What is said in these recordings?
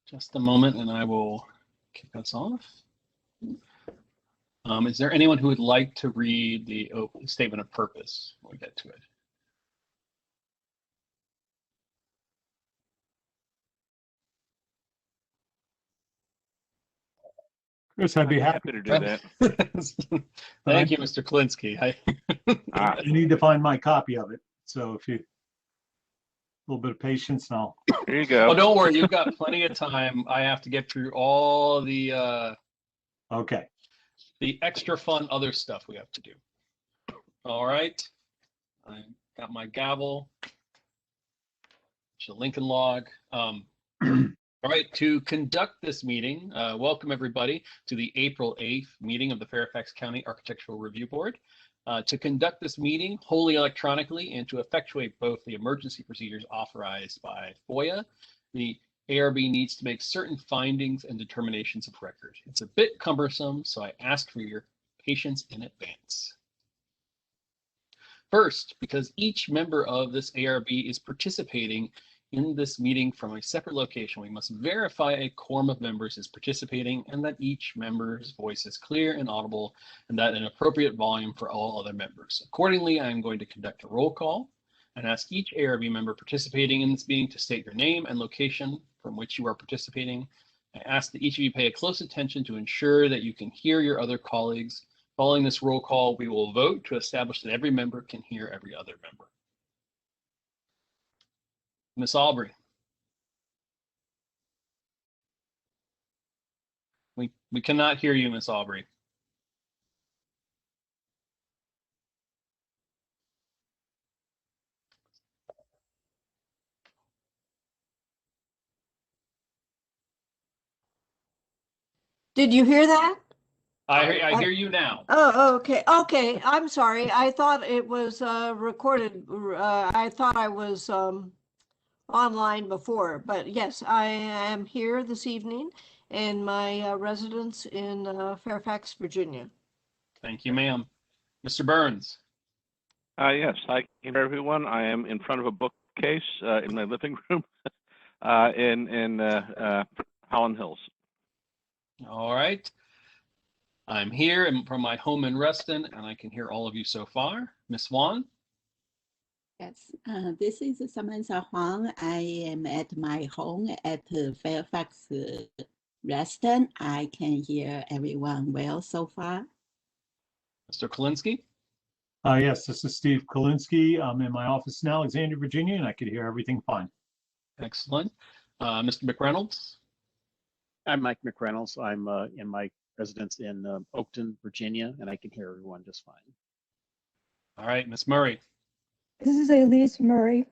just a moment and I will kick us off. Is there anyone who would like to read the statement of purpose when we get to it? Chris, I'd be happy to do that. Thank you, Mr. Klinsky. I need to find my copy of it. So if you, a little bit of patience, and I'll. Here you go. Oh, don't worry, you've got plenty of time. I have to get through all the Okay. the extra fun other stuff we have to do. All right, I got my gavel. It's a Lincoln log. All right, to conduct this meeting, welcome everybody to the April 8th meeting of the Fairfax County Architectural Review Board. To conduct this meeting wholly electronically and to effectuate both the emergency procedures authorized by FOIA, the ARB needs to make certain findings and determinations of record. It's a bit cumbersome, so I ask for your patience in advance. First, because each member of this ARB is participating in this meeting from a separate location, we must verify a quorum of members is participating and that each member's voice is clear and audible and that an appropriate volume for all other members. Accordingly, I am going to conduct a roll call and ask each ARB member participating in this meeting to state your name and location from which you are participating. I ask that each of you pay a close attention to ensure that you can hear your other colleagues. Following this roll call, we will vote to establish that every member can hear every other member. Ms. Aubrey. We cannot hear you, Ms. Aubrey. Did you hear that? I hear you now. Oh, okay. Okay. I'm sorry. I thought it was recorded. I thought I was online before, but yes, I am here this evening in my residence in Fairfax, Virginia. Thank you, ma'am. Mr. Burns. Yes, hi everyone. I am in front of a bookcase in my living room in Holland Hills. All right. I'm here from my home in Reston, and I can hear all of you so far. Ms. Swan? Yes, this is Samantha Huang. I am at my home at Fairfax, Reston. I can hear everyone well so far. Mr. Klinsky? Yes, this is Steve Kolinsky. I'm in my office in Alexandria, Virginia, and I could hear everything fine. Excellent. Mr. McReynolds? I'm Mike McReynolds. I'm in my residence in Oakton, Virginia, and I can hear everyone just fine. All right, Ms. Murray. This is Elise Murray.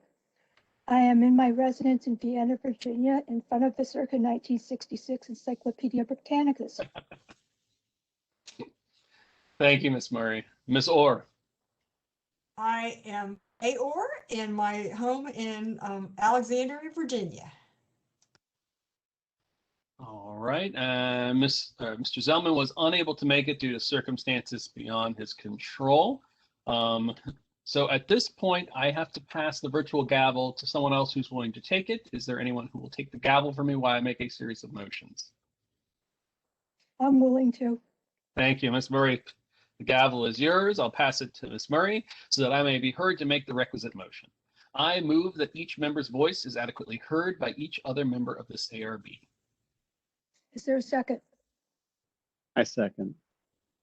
I am in my residence in Vienna, Virginia, in front of the circa 1966 Encyclopedia Britannicus. Thank you, Ms. Murray. Ms. Orr. I am Orr in my home in Alexandria, Virginia. All right. Mr. Zellman was unable to make it due to circumstances beyond his control. So at this point, I have to pass the virtual gavel to someone else who's willing to take it. Is there anyone who will take the gavel for me while I make a series of motions? I'm willing to. Thank you, Ms. Murray. The gavel is yours. I'll pass it to Ms. Murray so that I may be heard to make the requisite motion. I move that each member's voice is adequately heard by each other member of this ARB. Is there a second? I second.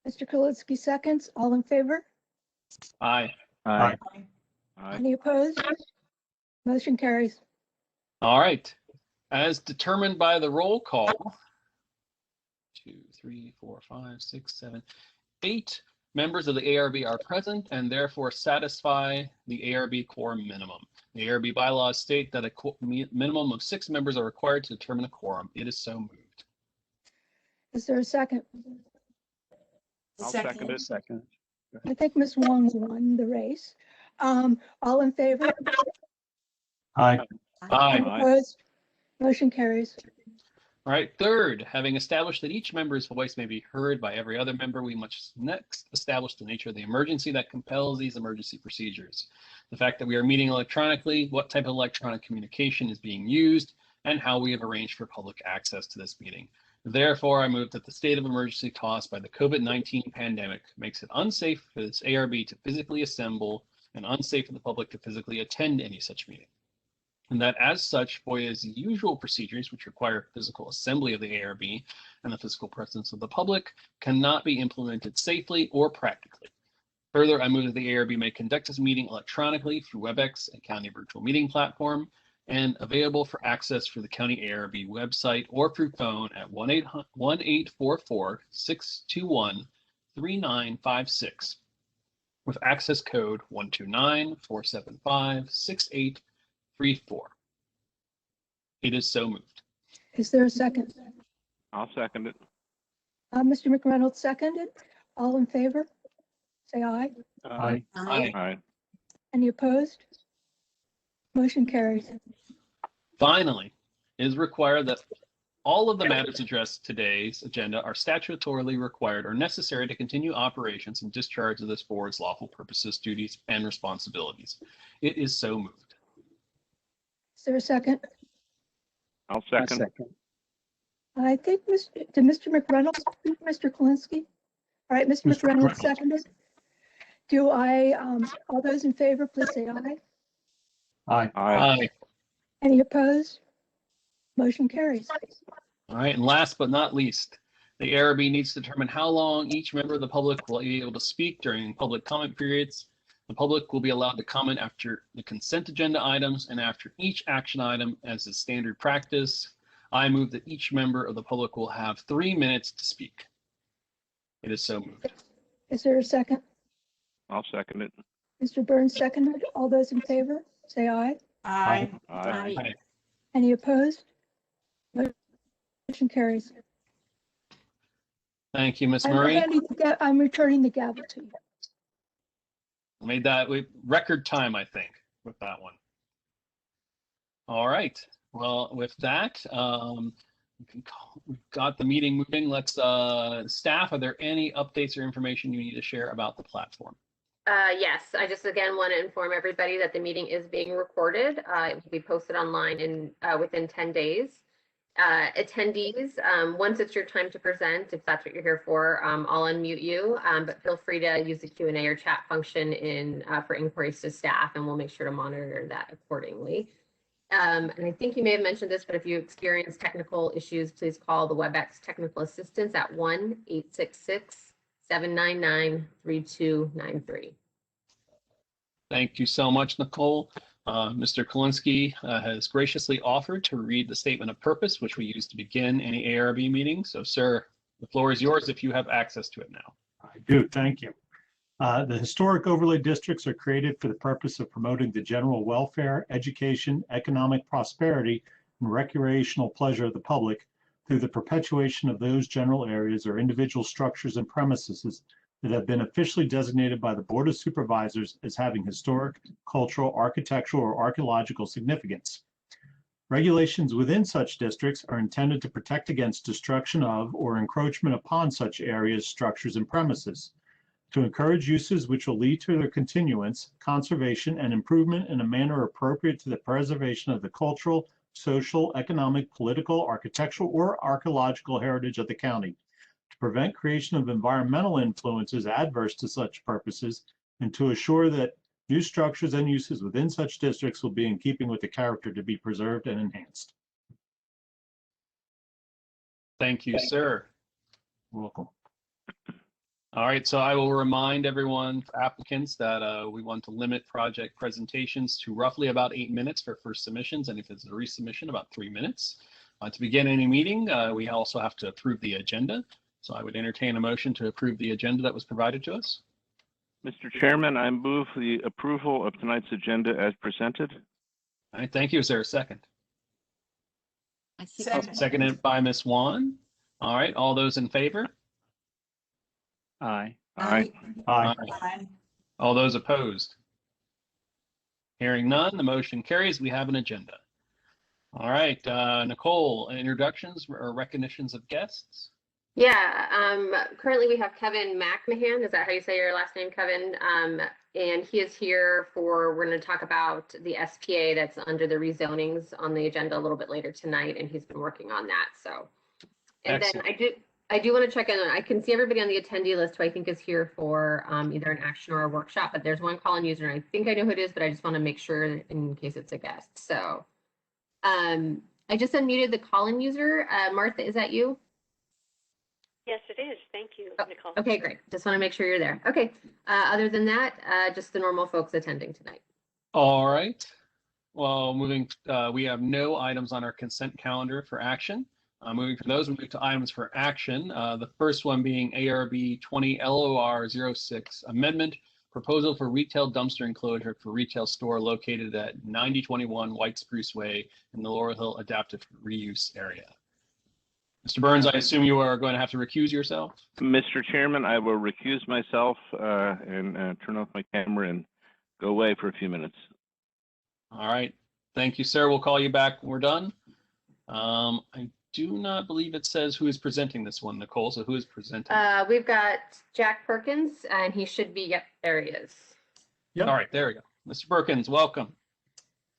Mr. Kolinsky seconds. All in favor? Aye. Aye. Aye. Any opposed? Motion carries. All right. As determined by the roll call, 2, 3, 4, 5, 6, 7, 8 members of the ARB are present and therefore satisfy the ARB quorum minimum. The ARB bylaws state that a minimum of 6 members are required to determine a quorum. It is so moved. Is there a second? I'll second it. Second. I think Ms. Wong won the race. All in favor? Aye. Aye. Any opposed? Motion carries. All right. Third, having established that each member's voice may be heard by every other member, we must next establish the nature of the emergency that compels these emergency procedures. The fact that we are meeting electronically, what type of electronic communication is being used, and how we have arranged for public access to this meeting. Therefore, I move that the state of emergency caused by the COVID-19 pandemic makes it unsafe for this ARB to physically assemble and unsafe for the public to physically attend any such meeting. And that as such, FOIA's usual procedures, which require physical assembly of the ARB and the physical presence of the public, cannot be implemented safely or practically. Further, I move that the ARB may conduct this meeting electronically through WebEx, a county virtual meeting platform, and available for access through the county ARB website or through phone at 1-844-621-3956 with access code 129-475-6834. It is so moved. Is there a second? I'll second it. Mr. McReynolds seconded. All in favor? Say aye. Aye. Aye. Aye. Any opposed? Motion carries. Finally, it is required that all of the matters addressed today's agenda are statutorily required or necessary to continue operations and discharge of this board's lawful purposes, duties, and responsibilities. It is so moved. Is there a second? I'll I second. second. I think did Mr. McReynolds speak, Mr. Kalinsky? All right, Mr. Mr. McReynolds McReynolds. seconded. Do I, all those in favor, please say aye. Aye. Aye. Any opposed? Motion carries. All right, and last but not least, the ARB needs to determine how long each member of the public will be able to speak during public comment periods. The public will be allowed to comment after the consent agenda items and after each action item as is standard practice. I move that each member of the public will have 3 minutes to speak. It is so moved. Is there a second? I'll second it. Mr. Burns seconded. All those in favor, say aye. Aye. Aye. Aye. Any opposed? Motion carries. Thank you, Ms. Murray. I'm returning the gavel to you. Made that record time, I think, with that one. All right. Well, with that, we've got the meeting moving. Let's, staff, are there any updates or information you need to share about the platform? Yes, I just again want to inform everybody that the meeting is being recorded. It will be posted online in within 10 days. Attendees, once it's your time to present, if that's what you're here for, I'll unmute you, but feel free to use the Q&A or chat function for inquiries to staff, and we'll make sure to monitor that accordingly. And I think you may have mentioned this, but if you experience technical issues, please call the WebEx technical assistance at 1-866-799-3293. Thank you so much, Nicole. Mr. Kalinsky has graciously offered to read the statement of purpose, which we use to begin any ARB meeting. So, sir, the floor is yours if you have access to it now. I do, thank you. The historic overlay districts are created for the purpose of promoting the general welfare, education, economic prosperity, and recreational pleasure of the public through the perpetuation of those general areas or individual structures and premises that have been officially designated by the Board of Supervisors as having historic, cultural, architectural, or archaeological significance. Regulations within such districts are intended to protect against destruction of or encroachment upon such areas, structures, and premises, to encourage uses which will lead to their continuance, conservation, and improvement in a manner appropriate to the preservation of the cultural, social, economic, political, architectural, or archaeological heritage of the county, to prevent creation of environmental influences adverse to such purposes, and to assure that new structures and uses within such districts will be in keeping with the character to be preserved and enhanced. Thank you, sir. You're welcome. All right, so I will remind everyone, applicants, that we want to limit project presentations to roughly about 8 minutes for first submissions, and if it's a resubmission, about 3 minutes. To begin any meeting, we also have to approve the agenda. So I would entertain a motion to approve the agenda that was provided to us. Mr. Chairman, I move the approval of tonight's agenda as presented. All right, thank you. Is there a second? I Second. Seconded by Ms. Wan. All right, all those in favor? Aye. Aye. Aye. Aye. All those opposed? Hearing none, the motion carries. We have an agenda. All right, Nicole, introductions or recognitions of guests? Yeah, currently we have Kevin McMahon. Is that how you say your last name, Kevin? And he is here we're going to talk about the SPA that's under the rezonings on the agenda a little bit later tonight, and he's been working on that. So, and Excellent. then I do want to check in. I can see everybody on the attendee list who I think is here for either an action or a workshop, but there's one call-in user, and I think I know who it is, but I just want to make sure in case it's a guest. So, I just unmuted the call-in user. Martha, is that you? Yes, it is. Thank you, Nicole. Okay, great. Just want to make sure you're there. Okay. Other than that, just the normal folks attending tonight. All right. Well, we have no items on our consent calendar for action. Moving from those, we move to items for action. The first one being ARB 20 LOR 06 amendment, proposal for retail dumpster enclosure for retail store located at 9021 White Spruce Way in the Laurel Hill Adaptive Reuse Area. Mr. Burns, I assume you are going to have to recuse yourself? Mr. Chairman, I will recuse myself and turn off my camera and go away for a few minutes. All right. Thank you, sir. We'll call you back when we're done. I do not believe it says who is presenting this one, Nicole. So who is presenting? We've got Jack Perkins, and he should be, yep, there he is. Yep. All right, there we go. Mr. Perkins, welcome.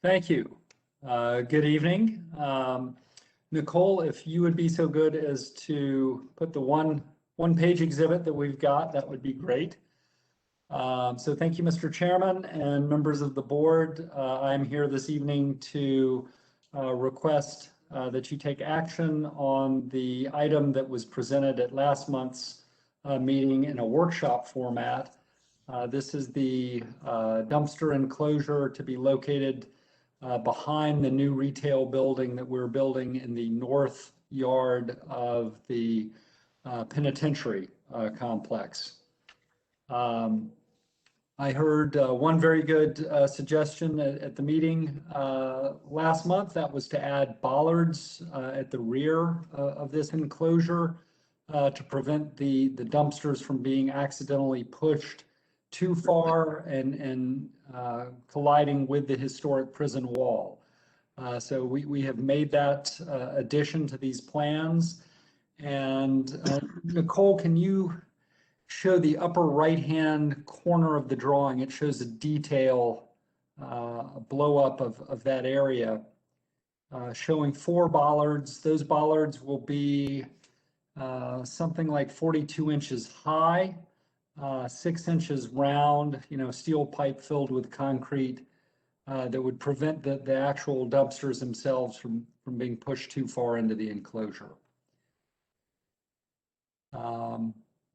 Thank you. Good evening. Nicole, if you would be so good as to put the one-page exhibit that we've got, that would be great. So thank you, Mr. Chairman and members of the board. I'm here this evening to request that you take action on the item that was presented at last month's meeting in a workshop format. This is the dumpster enclosure to be located behind the new retail building that we're building in the north yard of the penitentiary complex. I heard one very good suggestion at the meeting last month. That was to add bollards at the rear of this enclosure to prevent the dumpsters from being accidentally pushed too far and colliding with the historic prison wall. So we have made that addition to these plans. And Nicole, can you show the upper right-hand corner of the drawing? It shows a detail, a blow up of that area, showing 4 bollards. Those bollards will be something like 42 inches high, 6 inches round, steel pipe filled with concrete that would prevent the actual dumpsters themselves from being pushed too far into the enclosure.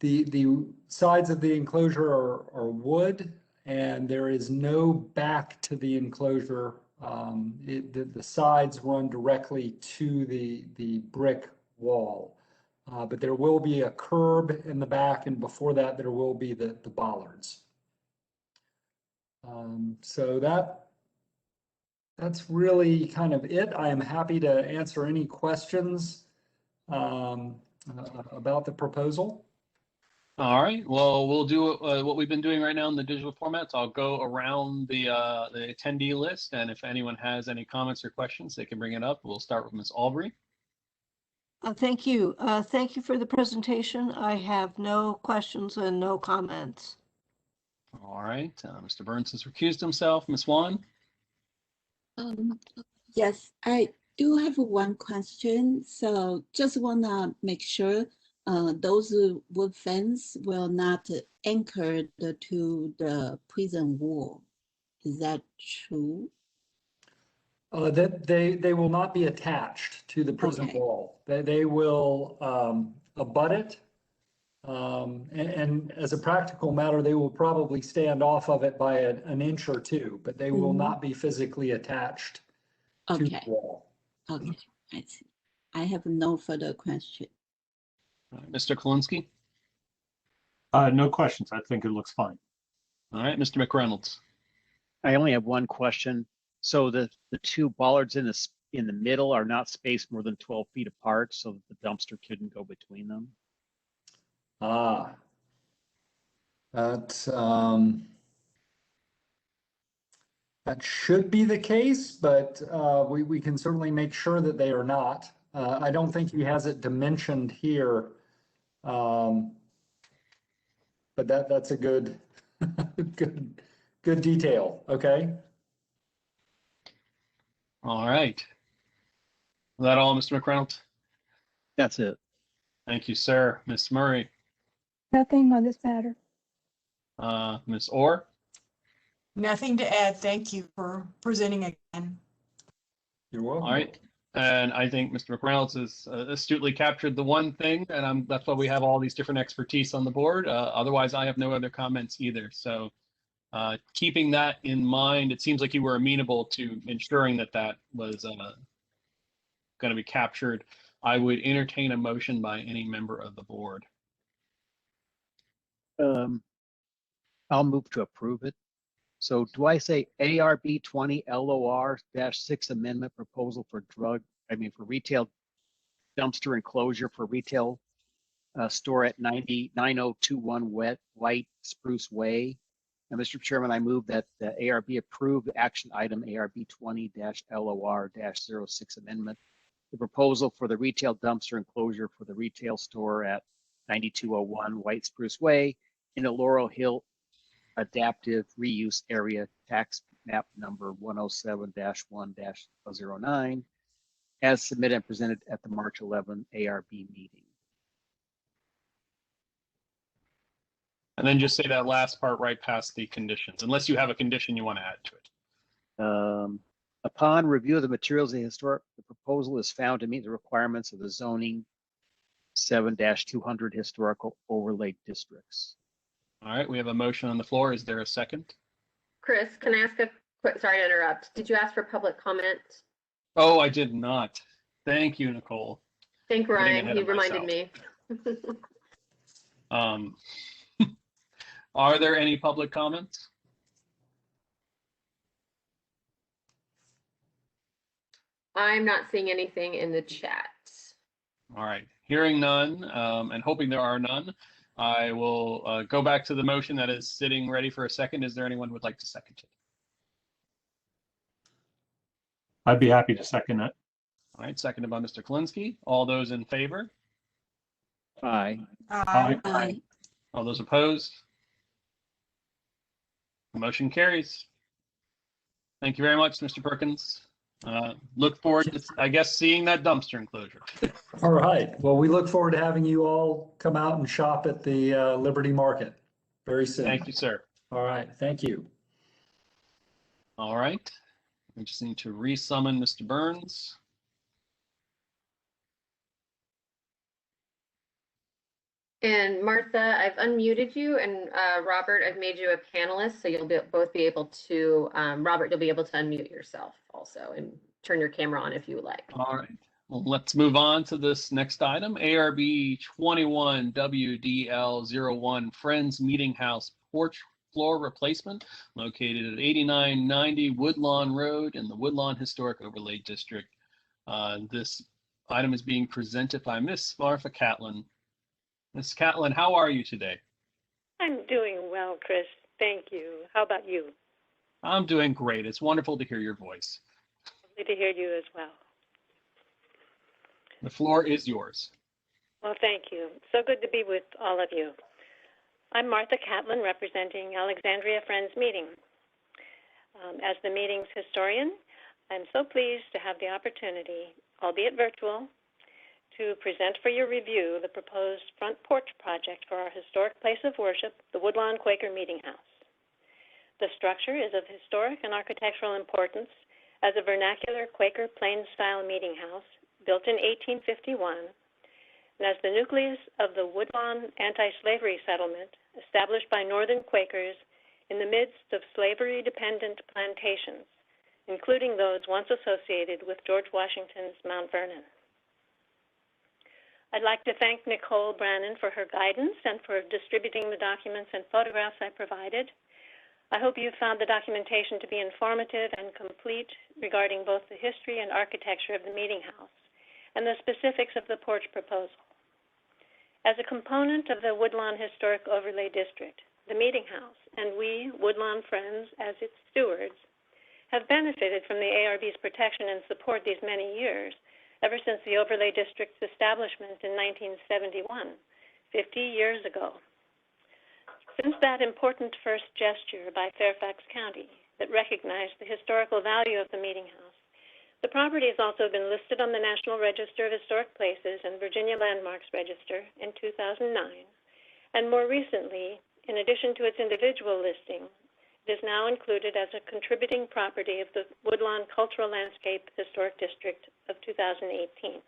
The sides of the enclosure are wood, and there is no back to the enclosure. The sides run directly to the brick wall. But there will be a curb in the back, and before that, there will be the bollards. So that's really kind of it. I am happy to answer any questions about the proposal. All right. Well, we'll do what we've been doing right now in the digital formats. I'll go around the attendee list, and if anyone has any comments or questions, they can bring it up. We'll start with Ms. Albury. Thank you. Thank you for the presentation. I have no questions and no comments. All right. Mr. Burns has recused himself. Ms. Wan? Yes, I do have one question. So just want to make sure those wood fence will not anchor to the prison wall. Is that true? That they will not be attached to the prison wall. They will abut it. And as a practical matter, they will probably stand off of it by an inch or two, but they will not be physically attached to the wall. Okay, I see. I have no further question. Mr. Kolinsky? No questions. I think it looks fine. All right, Mr. McReynolds. I only have one question. So the 2 bollards in the middle are not spaced more than 12 feet apart, so that the dumpster couldn't go between them. That should be the case, but we can certainly make sure that they are not. I don't think he has it dimensioned here But that's a good, good detail. Okay. All right. Is that all, Mr. McReynolds? That's it. Thank you, sir. Ms. Murray, Nothing on this matter. Ms. Orr, Nothing to add. Thank you for presenting again. You're welcome. all right. And I think Mr. McReynolds has astutely captured the one thing, and that's why we have all these different expertise on the board. Otherwise, I have no other comments either. So keeping that in mind, it seems like you were amenable to ensuring that that was going to be captured. I would entertain a motion by any member of the board. I'll move to approve it. So do I say ARB 20 LOR-6 amendment proposal for for retail dumpster enclosure for retail store at 9021 White Spruce Way. And Mr. Chairman, I move that the ARB approve action item ARB 20-LOR-06 amendment, the proposal for the retail dumpster enclosure for the retail store at 9201 White Spruce Way in the Laurel Hill Adaptive Reuse Area, tax map number 107-1-09, as submitted and presented at the March 11 ARB meeting. And then just say that last part right past the conditions, unless you have a condition you want to add to it. Upon review of the materials of the proposal is found to meet the requirements of the zoning 7-200 historical overlay districts. All right, we have a motion on the floor. Is there a second? Chris, can I ask a quick, sorry to interrupt. Did you ask for public comment? Oh, I did not. Thank you, Nicole. Thank Ryan, he reminded me. Are there any public comments? I'm not seeing anything in the chat. All right, hearing none and hoping there are none, I will go back to the motion that is sitting ready for a second. Is there anyone who would like to second it? I'd be happy to second it. All right, seconded by Mr. Kalinsky. All those in favor? Aye. Aye. Aye. All those opposed? The motion carries. Thank you very much, Mr. Perkins. Look forward to, I guess, seeing that dumpster enclosure. All right. Well, we look forward to having you all come out and shop at the Liberty Market very soon. Thank you, sir. All right. Thank you. All right. We just need to re-summon Mr. Burns. And Martha, I've unmuted you, and Robert, I've made you a panelist, so you'll both be able to, Robert, you'll be able to unmute yourself also and turn your camera on if you would like. All right. Well, let's move on to this next item. ARB 21 WDL01 Friends Meetinghouse Porch Floor Replacement located at 8990 Woodlawn Road in the Woodlawn Historic Overlay District. This item is being presented by Miss Martha Catlin. Ms. Catlin, how are you today? I'm doing well, Chris. Thank you. How about you? I'm doing great. It's wonderful to hear your voice. Lovely to hear you as well. The floor is yours. Well, thank you. So good to be with all of you. I'm Martha Catlin, representing Alexandria Friends Meeting. As the meeting's historian, I'm so pleased to have the opportunity, albeit virtual, to present for your review the proposed front porch project for our historic place of worship, the Woodlawn Quaker Meetinghouse. The structure is of historic and architectural importance as a vernacular Quaker plain-style meetinghouse built in 1851 and as the nucleus of the Woodlawn anti-slavery settlement established by Northern Quakers in the midst of slavery-dependent plantations, including those once associated with George Washington's Mount Vernon. I'd like to thank Nicole Brannon for her guidance and for distributing the documents and photographs I provided. I hope you found the documentation to be informative and complete regarding both the history and architecture of the meeting house and the specifics of the porch proposal. As a component of the Woodlawn Historic Overlay District, the meeting house and we, Woodlawn Friends, as its stewards, have benefited from the ARB's protection and support these many years, ever since the Overlay District's establishment in 1971, 50 years ago. Since that important first gesture by Fairfax County that recognized the historical value of the Meetinghouse, the property has also been listed on the National Register of Historic Places and Virginia Landmarks Register in 2009, and more recently, in addition to its individual listing, it is now included as a contributing property of the Woodlawn Cultural Landscape Historic District of 2018.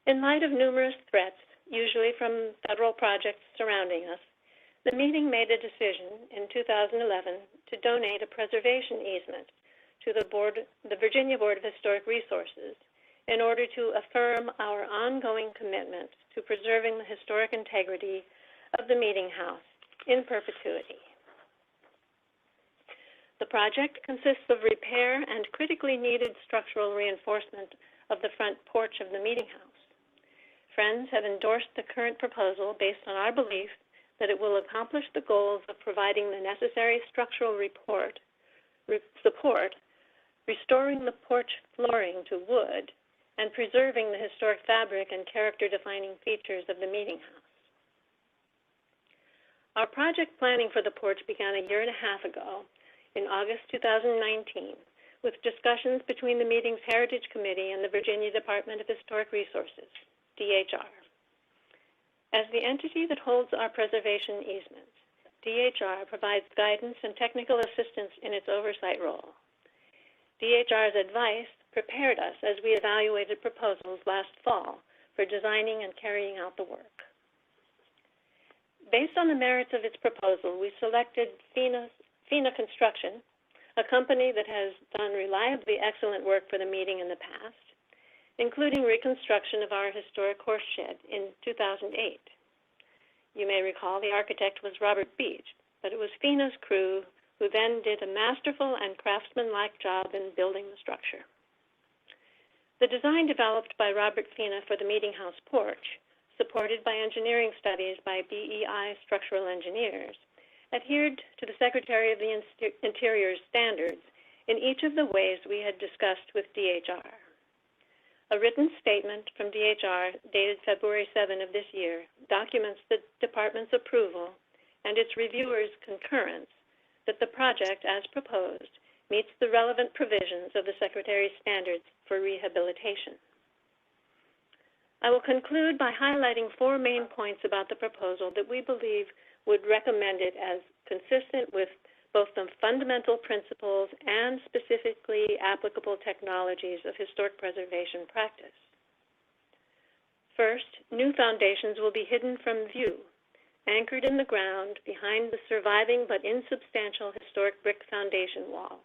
In light of numerous threats, usually from federal projects surrounding us, the meeting made a decision in 2011 to donate a preservation easement to the Virginia Board of Historic Resources in order to affirm our ongoing commitment to preserving the historic integrity of the Meetinghouse in perpetuity. The project consists of repair and critically needed structural reinforcement of the front porch of the Meetinghouse. Friends have endorsed the current proposal based on our belief that it will accomplish the goals of providing the necessary structural support, restoring the porch flooring to wood, and preserving the historic fabric and character-defining features of the Meetinghouse. Our project planning for the porch began a year and a half ago, in August 2019, with discussions between the meeting's Heritage Committee and the Virginia Department of Historic Resources, DHR. As the entity that holds our preservation easement, DHR provides guidance and technical assistance in its oversight role. DHR's advice prepared us as we evaluated proposals last fall for designing and carrying out the work. Based on the merits of its proposal, we selected Fina Construction, a company that has done reliably excellent work for the meeting in the past, including reconstruction of our historic horse shed in 2008. You may recall the architect was Robert Beach, but it was Fina's crew who then did a masterful and craftsman-like job in building the structure. The design developed by Robert Fina for the Meetinghouse porch, supported by engineering studies by BEI structural engineers, adhered to the Secretary of the Interior's standards in each of the ways we had discussed with DHR. A written statement from DHR dated February 7 of this year documents the department's approval and its reviewers' concurrence that the project, as proposed, meets the relevant provisions of the Secretary's standards for rehabilitation. I will conclude by highlighting 4 main points about the proposal that we believe would recommend it as consistent with both the fundamental principles and specifically applicable technologies of historic preservation practice. First, new foundations will be hidden from view, anchored in the ground behind the surviving but insubstantial historic brick foundation wall.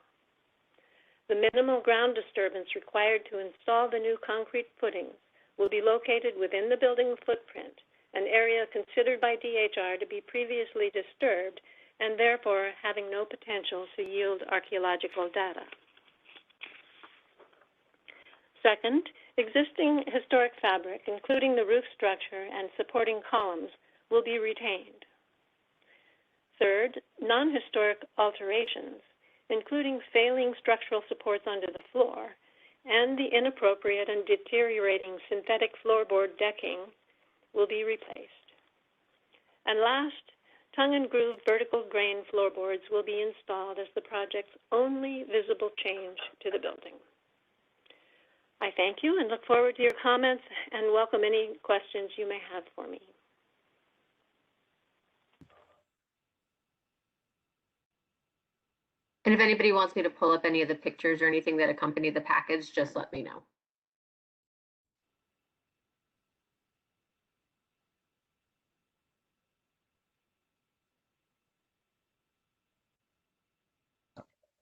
The minimal ground disturbance required to install the new concrete footings will be located within the building footprint, an area considered by DHR to be previously disturbed and therefore having no potential to yield archaeological data. Second, existing historic fabric, including the roof structure and supporting columns, will be retained. Third, non-historic alterations, including failing structural supports under the floor and the inappropriate and deteriorating synthetic floorboard decking, will be replaced. And last, tongue and groove vertical grain floorboards will be installed as the project's only visible change to the building. I thank you and look forward to your comments and welcome any questions you may have for me. And if anybody wants me to pull up any of the pictures or anything that accompany the package, just let me know.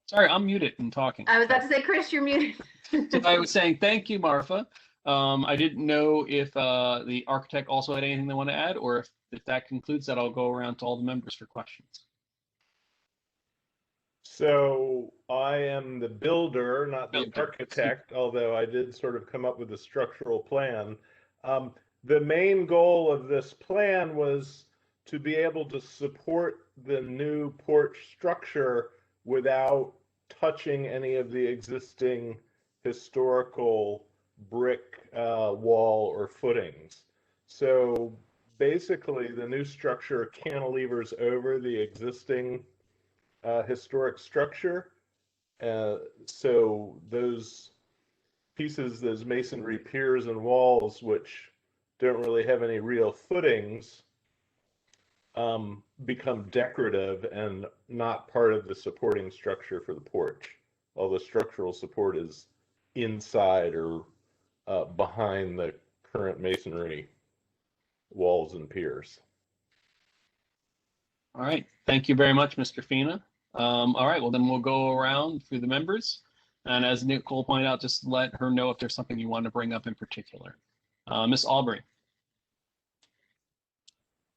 Sorry, I'm muted and talking. I was about to say, Chris, you're muted. So I was saying thank you, Marfa. I didn't know if the architect also had anything they want to add, or if that concludes that, I'll go around to all the members for questions. So I am the builder, not the architect, although I did sort of come up with a structural plan. The main goal of this plan was to be able to support the new porch structure without touching any of the existing historical brick wall or footings. So basically the new structure cantilevers over the existing historic structure. So those pieces, those masonry piers and walls, which don't really have any real footings, become decorative and not part of the supporting structure for the porch. All the structural support is inside or behind the current masonry walls and piers. All right, thank you very much, Mr. Fina. All right, well then we'll go around through the members. And as Nicole pointed out, just let her know if there's something you want to bring up in particular. Ms. Albury.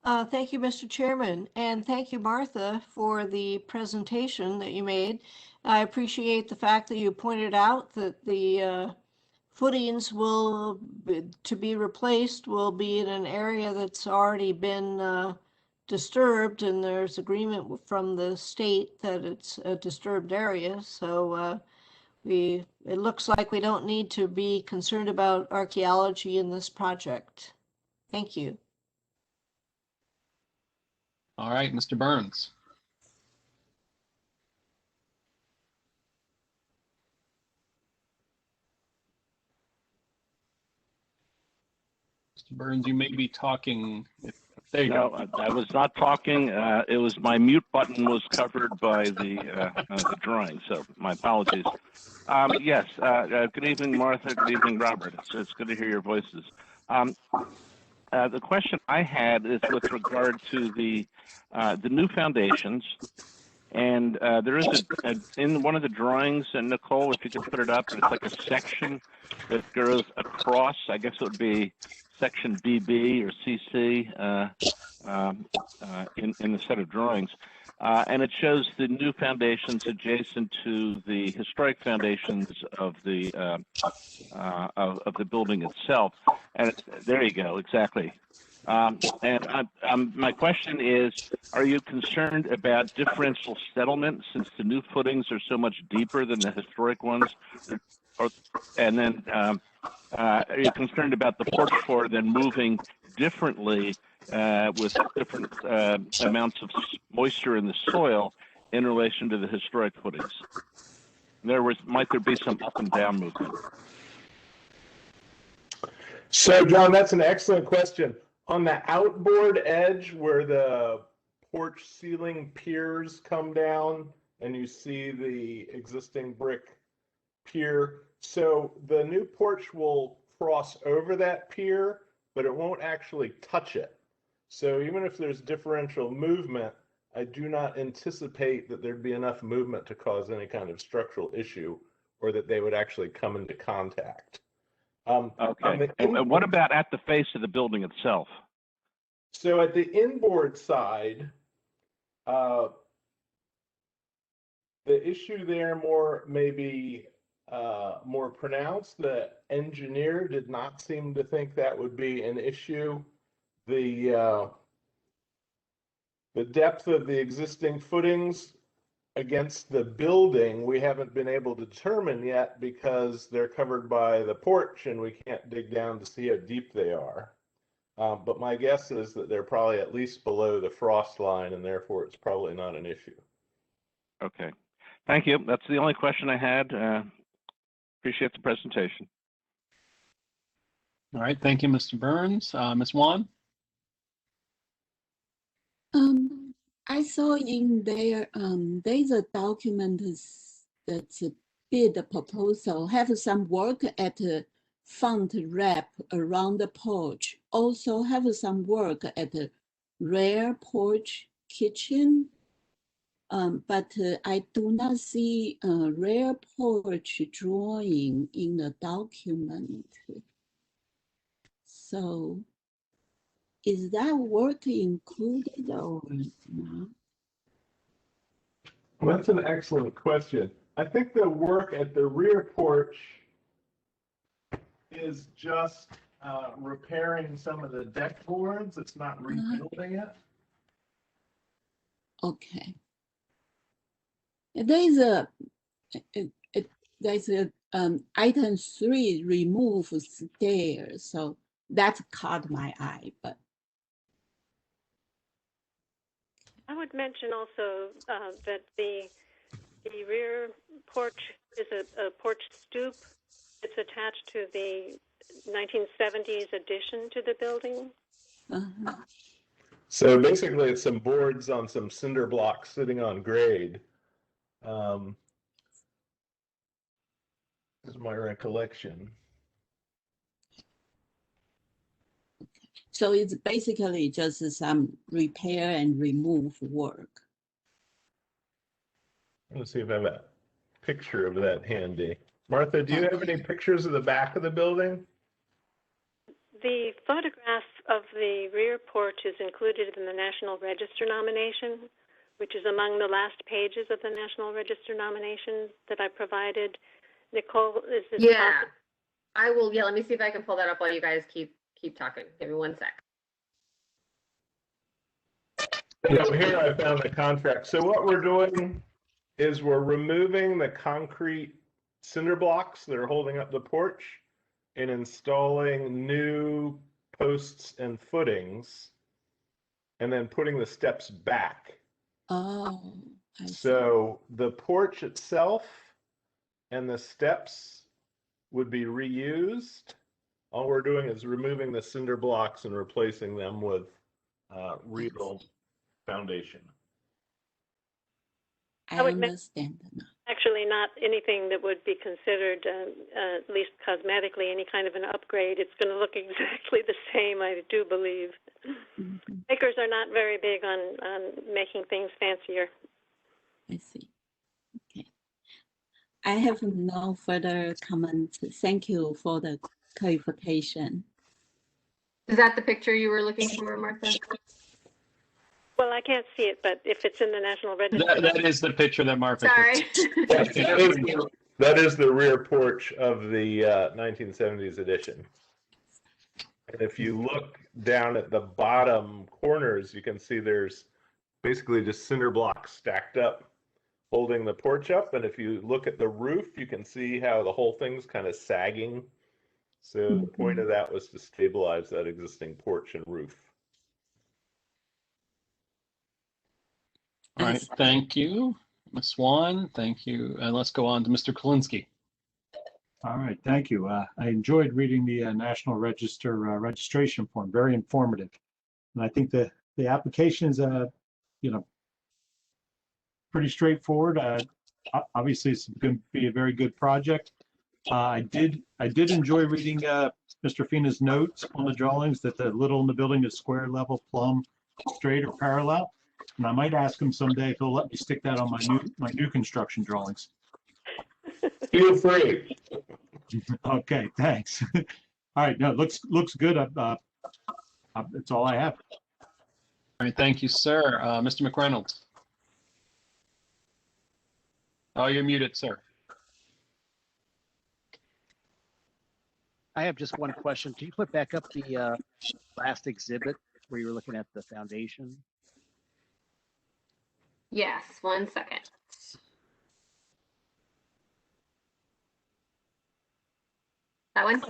Thank you, Mr. Chairman, and thank you, Martha, for the presentation that you made. I appreciate the fact that you pointed out that the footings to be replaced will be in an area that's already been disturbed, and there's agreement from the state that it's a disturbed area. So it looks like we don't need to be concerned about archaeology in this project. Thank you. All right, Mr. Burns. Mr. Burns, you may be talking. There you go. I was not talking. It was my mute button was covered by the drawing, so my apologies. Yes. Good evening, Martha. Good evening, Robert. It's good to hear your voices. The question I had is with regard to the new foundations, and there is in one of the drawings, and Nicole, if you could put it up, it's like a section that goes across. I guess it would be section BB or CC in the set of drawings, and it shows the new foundations adjacent to the historic foundations of the building itself. And there you go, exactly. And my question is, are you concerned about differential settlement since the new footings are so much deeper than the historic ones? And then are you concerned about the porch floor then moving differently with different amounts of moisture in the soil in relation to the historic footings? In other words, might there be some up and down movement? So, John, that's an excellent question. On the outboard edge where the porch ceiling piers come down and you see the existing brick pier, so the new porch will cross over that pier, but it won't actually touch it. So even if there's differential movement, I do not anticipate that there'd be enough movement to cause any kind of structural issue or that they would actually come into contact. Okay. And what about at the face of the building itself? So at the inboard side, the issue there maybe more pronounced. The engineer did not seem to think that would be an issue. The depth of the existing footings against the building, we haven't been able to determine yet because they're covered by the porch and we can't dig down to see how deep they are. But my guess is that they're probably at least below the frost line and therefore it's probably not an issue. Okay. Thank you. That's the only question I had. Appreciate the presentation. All right, thank you, Mr. Burns. Ms. Wan? I saw in there, there's a document that's a bid proposal, have some work at the front wrap around the porch. Also have some work at the rear porch kitchen. But I do not see a rear porch drawing in the document. So is that work included or not? Well, that's an excellent question. I think the work at the rear porch is just repairing some of the deck boards. It's not rebuilding it. Okay. There's a item 3, remove stairs. So that caught my eye, but would mention also that the rear porch is a porch stoop. It's attached to the 1970s addition to the building. Uh-huh. So basically, it's some boards on some cinder blocks sitting on grade. Is my recollection. So it's basically just some repair and remove work. Let's see if I have a picture of that handy. Martha, do you have any pictures of the back of the building? The photograph of the rear porch is included in the National Register nomination, which is among the last pages of the National Register nomination that I provided. Nicole, is this Yeah, possible? I will. Yeah, let me see if I can pull that up while you guys keep talking. Give me 1 sec. So here I found the contract. So what we're doing is we're removing the concrete cinder blocks that are holding up the porch and installing new posts and footings and then putting the steps back. Oh, I see. So the porch itself and the steps would be reused. All we're doing is removing the cinder blocks and replacing them with real foundation. I understand now. Actually, not anything that would be considered, at least cosmetically, any kind of an upgrade. It's going to look exactly the same, I do believe. Mm-hmm. Makers are not very big on making things fancier. I see. Okay. I have no further comments. Thank you for the clarification. Is that the picture you were looking for, Martha? Well, I can't see it, but if it's in the National Register. That is the picture that Martha Sorry. That is the rear porch of the 1970s edition. And if you look down at the bottom corners, you can see there's basically just cinder blocks stacked up holding the porch up. And if you look at the roof, you can see how the whole thing's kind of sagging. So the point of that was to stabilize that existing porch and roof. All right, thank you, Ms. Swan. Thank you. And let's go on to Mr. Kalinsky. All right, thank you. I enjoyed reading the National Register registration form, very informative. And I think the application is, pretty straightforward. Obviously, it's going to be a very good project. I did enjoy reading Mr. Fina's notes on the drawings that the little in the building is square, level, plumb, straight, or parallel. And I might ask him someday if he'll let me stick that on my new construction drawings. Feel free. Okay, thanks. All right, no, looks good. That's all I have. All right, thank you, sir. Mr. McReynolds. Oh, you're muted, sir. I have just one question. Can you put back up the last exhibit where you were looking at the foundation? Yes, 1 second. That one?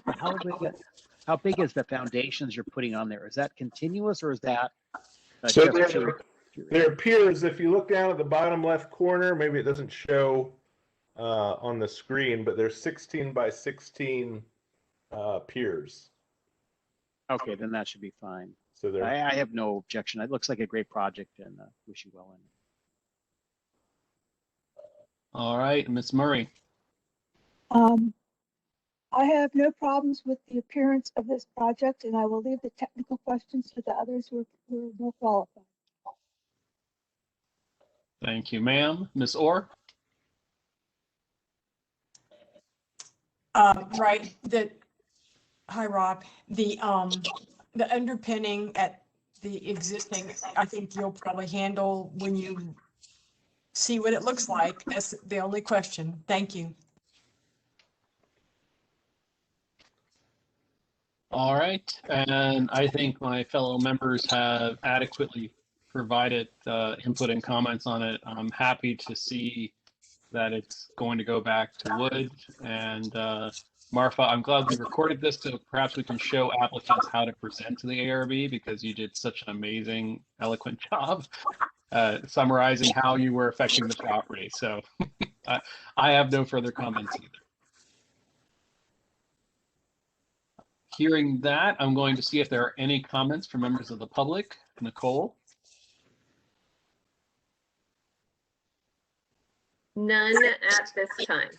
How big is the foundations you're putting on there? Is that continuous or is that So just there appears, if you look down at the bottom left corner, maybe it doesn't show on the screen, but there's 16 by 16 piers. Okay, then that should be fine. So there. I have no objection. It looks like a great project and wish you well in it. All right, Ms. Murray. I have no problems with the appearance of this project, and I will leave the technical questions to the others who are more qualified. Thank you, ma'am. Ms. Orr. Right. Hi, Rob. The underpinning at the existing, I think you'll probably handle when you see what it looks like. That's the only question. Thank you. All right, and I think my fellow members have adequately provided input and comments on it. I'm happy to see that it's going to go back to wood. And Marfa, I'm glad we recorded this so perhaps we can show applicants how to present to the ARB because you did such an amazing, eloquent job. summarizing how you were affecting the property. So I have no further comments either. Hearing that, I'm going to see if there are any comments from members of the public. Nicole? None at this time.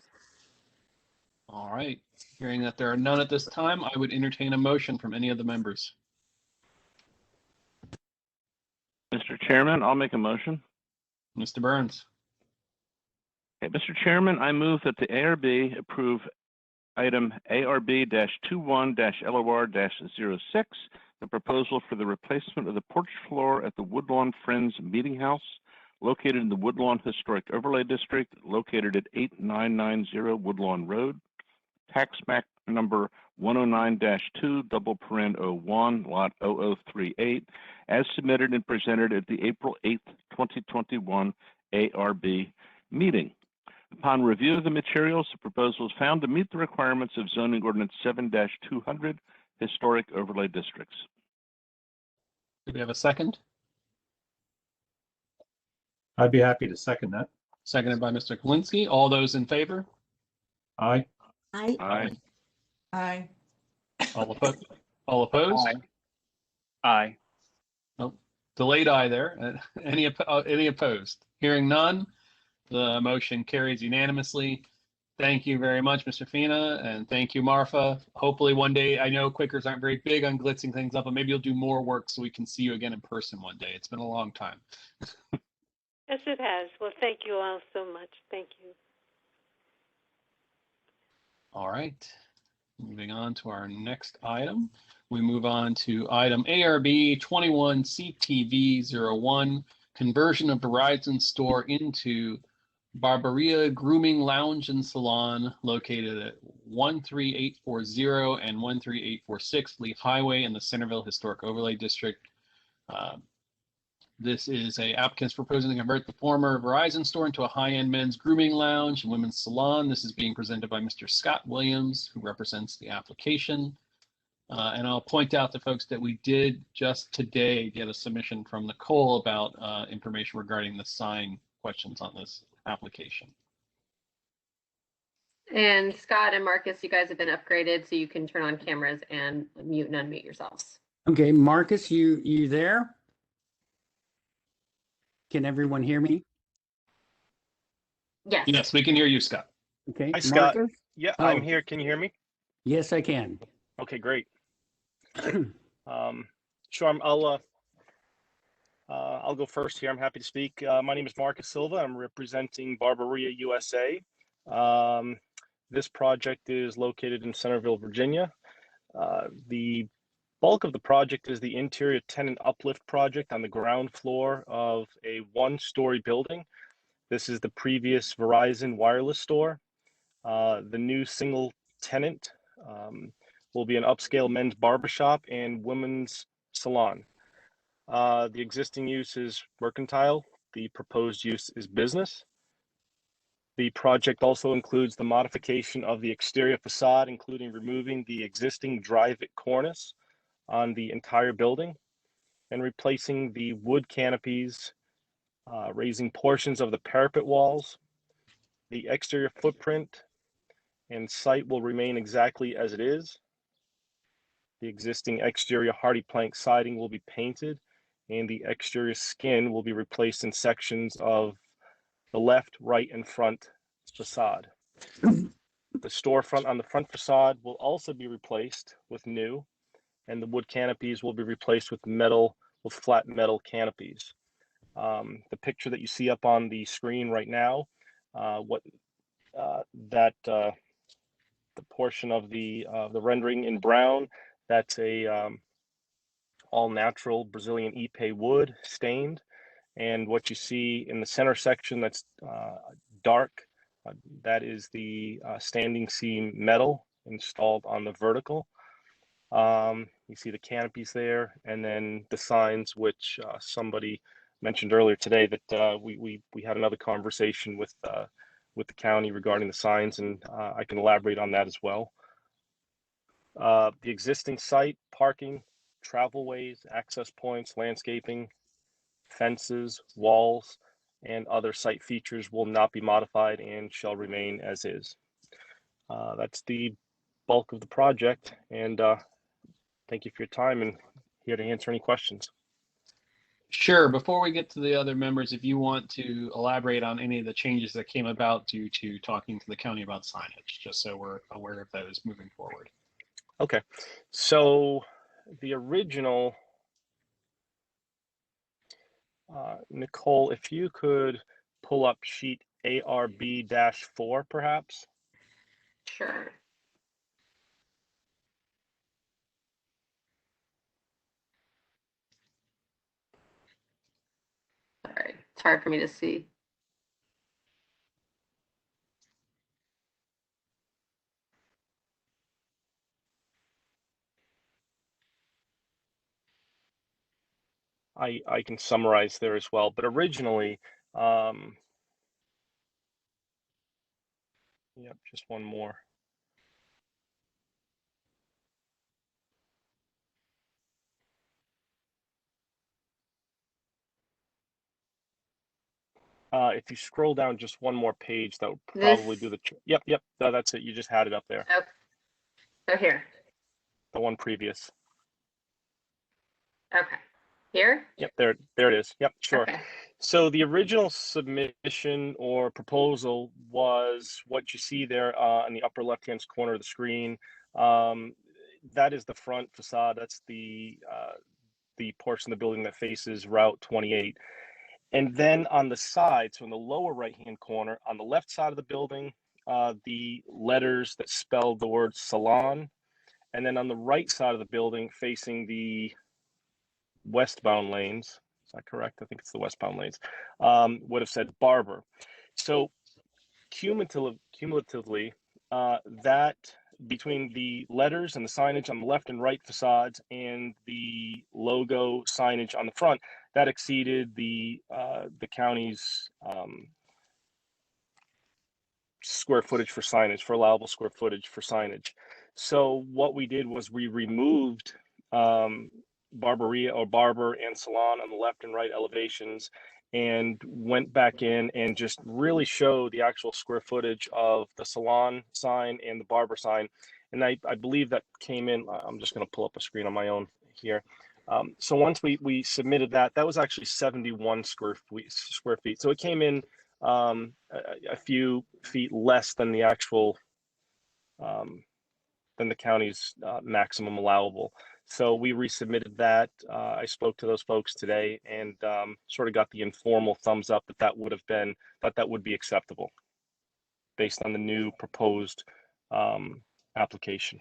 All right. Hearing that there are none at this time, I would entertain a motion from any of the members. Mr. Chairman, I'll make a motion. Mr. Burns? Okay, Mr. Chairman, I move that the ARB approve item ARB-21-LOR-06, the proposal for the replacement of the porch floor at the Woodlawn Friends Meetinghouse, located in the Woodlawn Historic Overlay District, located at 8990 Woodlawn Road, tax map number 109-2/01, lot 0038, as submitted and presented at the April 8th, 2021 ARB meeting. Upon review of the materials, the proposal is found to meet the requirements of zoning ordinance 7-200 historic overlay districts. Do we have a second? I'd be happy to second that. Seconded by Mr. Kalinsky. All those in favor? Aye. Aye. Aye. All opposed? All opposed? Aye. Oh, delayed aye there. Any opposed? Hearing none, the motion carries unanimously. Thank you very much, Mr. Fina, and thank you, Marfa. Hopefully one day, I know Quakers aren't very big on glitzing things up, but maybe you'll do more work so we can see you again in person one day. It's been a long time. Yes, it has. Well, thank you all so much. Thank you. All right. Moving on to our next item. We move on to item ARB 21 CTV01, conversion of Verizon store into Barberia Grooming Lounge and Salon, located at 13840 and 13846 Lee Highway in the Centerville Historic Overlay District. This is a applicant's proposing to convert the former Verizon store into a high-end men's grooming lounge and women's salon. This is being presented by Mr. Scott Williams, who represents the application. And I'll point out to folks that we did just today get a submission from Nicole about information regarding the sign questions on this application. And Scott and Marcus, you guys have been upgraded so you can turn on cameras and mute and unmute yourselves. Okay, Marcus, you there? Can everyone hear me? Yes. Yes, we can hear you, Scott. Okay, Hi, Scott. Marcus? Yeah, Oh. I'm here. Can you hear me? Yes, I can. Okay, great. Sure. I'll go first here. I'm happy to speak. My name is Marcus Silva. I'm representing Barberia USA. This project is located in Centerville, Virginia. The bulk of the project is the interior tenant uplift project on the ground floor of a one-story building. This is the previous Verizon wireless store. The new single tenant will be an upscale men's barbershop and women's salon. The existing use is mercantile. The proposed use is business. The project also includes the modification of the exterior facade, including removing the existing drive-it cornice on the entire building and replacing the wood canopies, raising portions of the parapet walls. The exterior footprint and site will remain exactly as it is. The existing exterior hardy plank siding will be painted, and the exterior skin will be replaced in sections of the left, right, and front facade. The storefront on the front facade will also be replaced with new, and the wood canopies will be replaced with flat metal canopies. The picture that you see up on the screen right now, the portion of the rendering in brown, that's a all natural Brazilian Ipe wood stained. And what you see in the center section that's dark, that is the standing seam metal installed on the vertical. You see the canopies there, and then the signs, which somebody mentioned earlier today that we had another conversation with the county regarding the signs, and I can elaborate on that as well. The existing site, parking, travel ways, access points, landscaping, fences, walls, and other site features will not be modified and shall remain as is. That's the bulk of the project, and thank you for your time, and here to answer any questions. Sure. Before we get to the other members, if you want to elaborate on any of the changes that came about due to talking to the county about signage, just so we're aware of those moving forward. Okay, so the original, Nicole, if you could pull up sheet ARB-4, perhaps. Sure. Sorry, it's hard for me to see. I can summarize there as well, but originally, yep, just one more. If you scroll down just one more page, that would probably do the, yep, no, that's it. You just had it up there. Oh, so here. The one previous. Okay. Here? Yep, there it is. Yep, sure. Okay. So the original submission or proposal was what you see there in the upper left-hand corner of the screen. That is the front facade. That's the portion of the building that faces Route 28. And then on the side, so in the lower right-hand corner, on the left side of the building, the letters that spell the word salon. And then on the right side of the building, facing the westbound lanes, is that correct? I think it's the westbound lanes, would have said barber. So cumulatively, that between the letters and the signage on the left and right facades and the logo signage on the front, that exceeded the county's square footage for signage, for allowable square footage for signage. So what we did was we removed barberia or barber and salon on the left and right elevations and went back in and just really showed the actual square footage of the salon sign and the barber sign. And I believe that came in, I'm just going to pull up a screen on my own here. So once we submitted that, that was actually 71 square feet. So it came in a few feet less than the actual, than the county's maximum allowable. So we resubmitted that. I spoke to those folks today and sort of got the informal thumbs up that that would be acceptable based on the new proposed application.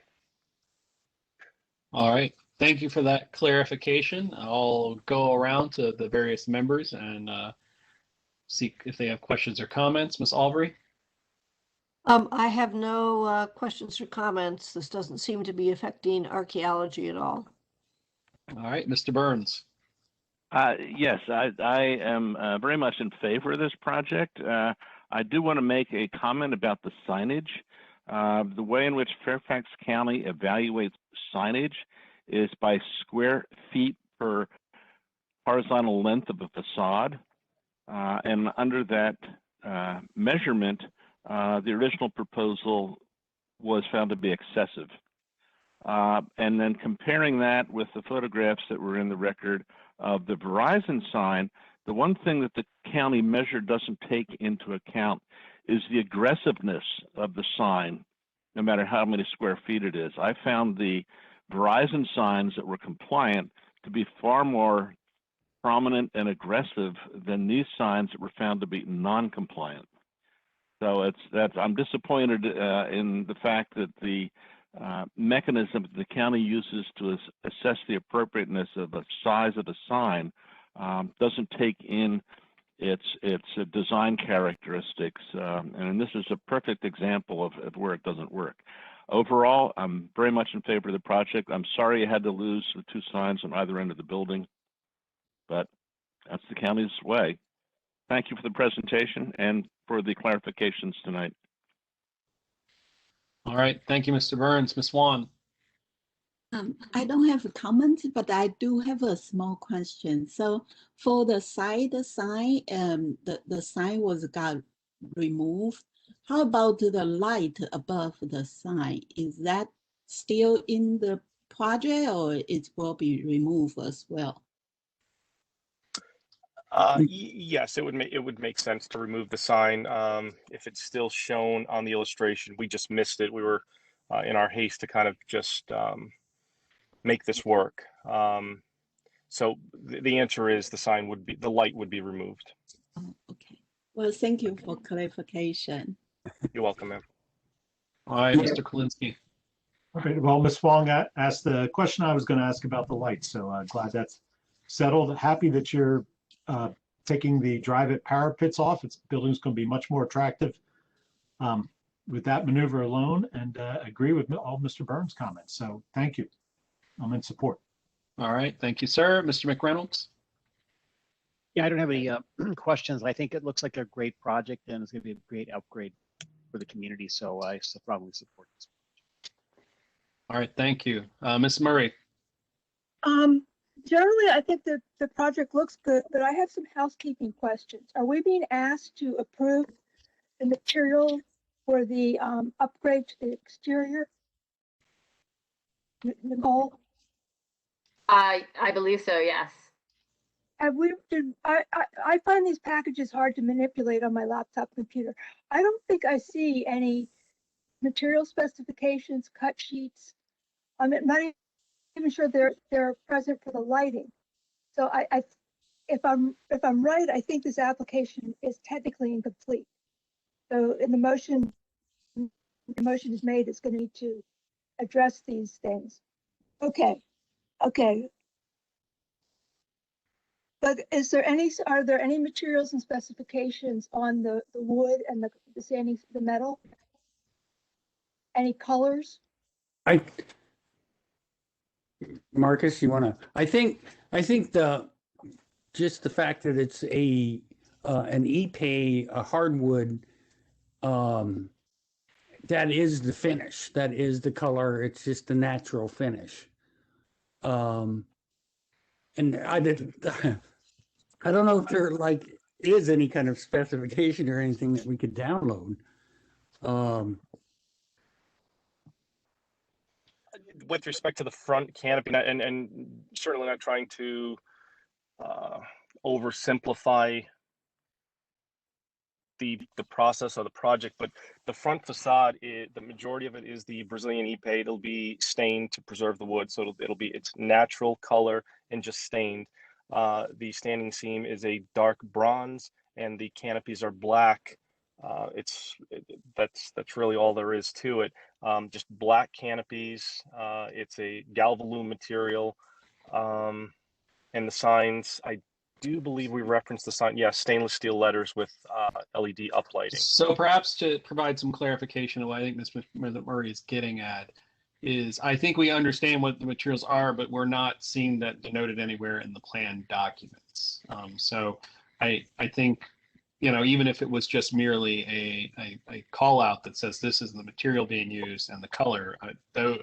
All right. Thank you for that clarification. I'll go around to the various members and see if they have questions or comments. Ms. Alvery? I have no questions or comments. This doesn't seem to be affecting archaeology at all. All right, Mr. Burns. Yes, I am very much in favor of this project. I do want to make a comment about the signage. The way in which Fairfax County evaluates signage is by square feet per horizontal length of a facade. And under that measurement, the original proposal was found to be excessive. And then comparing that with the photographs that were in the record of the Verizon sign, the one thing that the county measure doesn't take into account is the aggressiveness of the sign, no matter how many square feet it is. I found the Verizon signs that were compliant to be far more prominent and aggressive than these signs that were found to be non-compliant. So I'm disappointed in the fact that the mechanism that the county uses to assess the appropriateness of the size of the sign doesn't take in its design characteristics, and this is a perfect example of where it doesn't work. Overall, I'm very much in favor of the project. I'm sorry you had to lose the two signs on either end of the building, but that's the county's way. Thank you for the presentation and for the clarifications tonight. All right, thank you, Mr. Burns. Ms. Swan. I don't have a comment, but I do have a small question. So for the side sign, the sign got removed. How about the light above the sign? Is that still in the project or it will be removed as well? Yes, it would make sense to remove the sign if it's still shown on the illustration. We just missed it. We were in our haste to kind of just make this work. So the answer is the light would be removed. Oh, okay. Well, thank you for clarification. You're welcome, ma'am. All right, Mr. Kalinsky. Okay, well, Ms. Wong asked the question I was going to ask about the lights, so glad that's settled. Happy that you're taking the drive-it parapets off. The building's going to be much more attractive with that maneuver alone, and agree with all Mr. Burns' comments. So thank you. I'm in support. All right, thank you, sir. Mr. McReynolds? Yeah, I don't have any questions. I think it looks like a great project and it's going to be a great upgrade for the community. So I strongly support this. All right, thank you. Ms. Murray? Generally, I think that the project looks good, but I have some housekeeping questions. Are we being asked to approve the material for the upgrade to the exterior? Nicole? I believe so, yes. Have we been, I find these packages hard to manipulate on my laptop computer. I don't think I see any material specifications, cut sheets. I'm not even sure they're present for the lighting. So if I'm right, I think this application is technically incomplete. So in the motion is made, it's going to need to address these things. Okay. But are there any materials and specifications on the wood and the sanding, the metal? Any colors? Marcus, you want to? I think just the fact that it's an epay, a hardwood, that is the finish. That is the color. It's just the natural finish. And I don't know if there is any kind of specification or anything that we could download. With respect to the front canopy, and certainly not trying to oversimplify the process of the project, but the front facade, the majority of it is the Brazilian epay. It'll be stained to preserve the wood, so it'll be its natural color and just stained. The standing seam is a dark bronze, and the canopies are black. That's really all there is to it. Just black canopies. It's a galvalume material, and the signs, I do believe we referenced the sign. Yeah, stainless steel letters with LED uplighting. So perhaps to provide some clarification of what I think Ms. Murray is getting at is, I think we understand what the materials are, but we're not seeing that denoted anywhere in the plan documents. So I think, even if it was just merely a call out that says this is the material being used and the color, though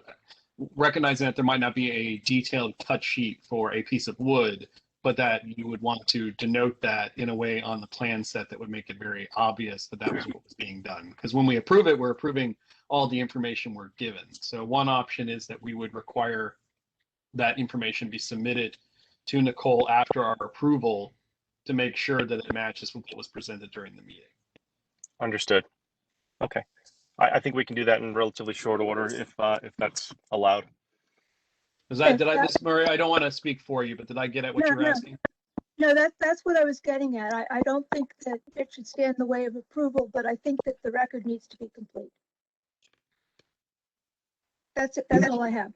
recognizing that there might not be a detailed cut sheet for a piece of wood, but that you would want to denote that in a way on the plan set that would make it very obvious that that was what was being done. Because when we approve it, we're approving all the information we're given. So one option is that we would require that information be submitted to Nicole after our approval to make sure that it matches with what was presented during the meeting. Understood. Okay. I think we can do that in relatively short order if that's allowed. Did I, Ms. Murray, I don't want to speak for you, but did I get at what you're asking? No, that's what I was getting at. I don't think that it should stand in the way of approval, but I think that the record needs to be complete. That's it. That's all I have.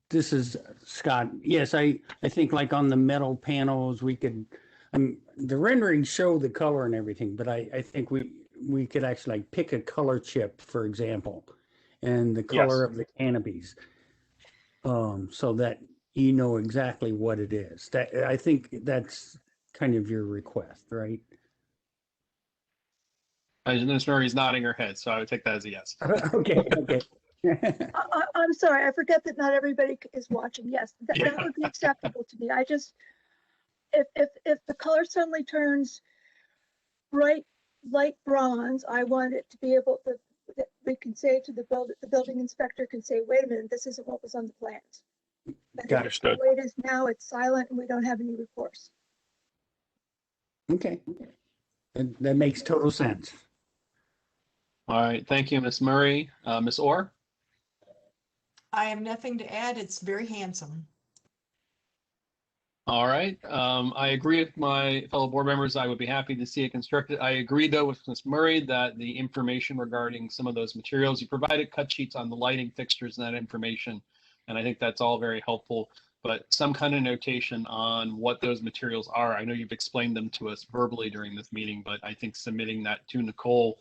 This is Scott. Yes, I think on the metal panels, we could, the renderings show the color and everything, but I think we could actually pick a color chip, for example, and the color of the canopies, so that you know exactly what it is. I think that's kind of your request, right? Ms. Murray's nodding her head, so I would take that as a yes. Okay. I'm sorry, I forget that not everybody is watching. Yes, that would be acceptable to me. I just, if the color suddenly turns bright light bronze, I want it to be able to, that we can say to the building inspector can say, wait a minute, this isn't what was on the plans. But Got if the it. way it is now, it's silent and we don't have any recourse. Okay. That makes total sense. All right, thank you, Ms. Murray. Ms. Orr? I have nothing to add. It's very handsome. All right. I agree with my fellow board members. I would be happy to see it constructed. I agree, though, with Ms. Murray that the information regarding some of those materials, you provided cut sheets on the lighting fixtures and that information, and I think that's all very helpful. But some kind of notation on what those materials are. I know you've explained them to us verbally during this meeting, but I think submitting that to Nicole,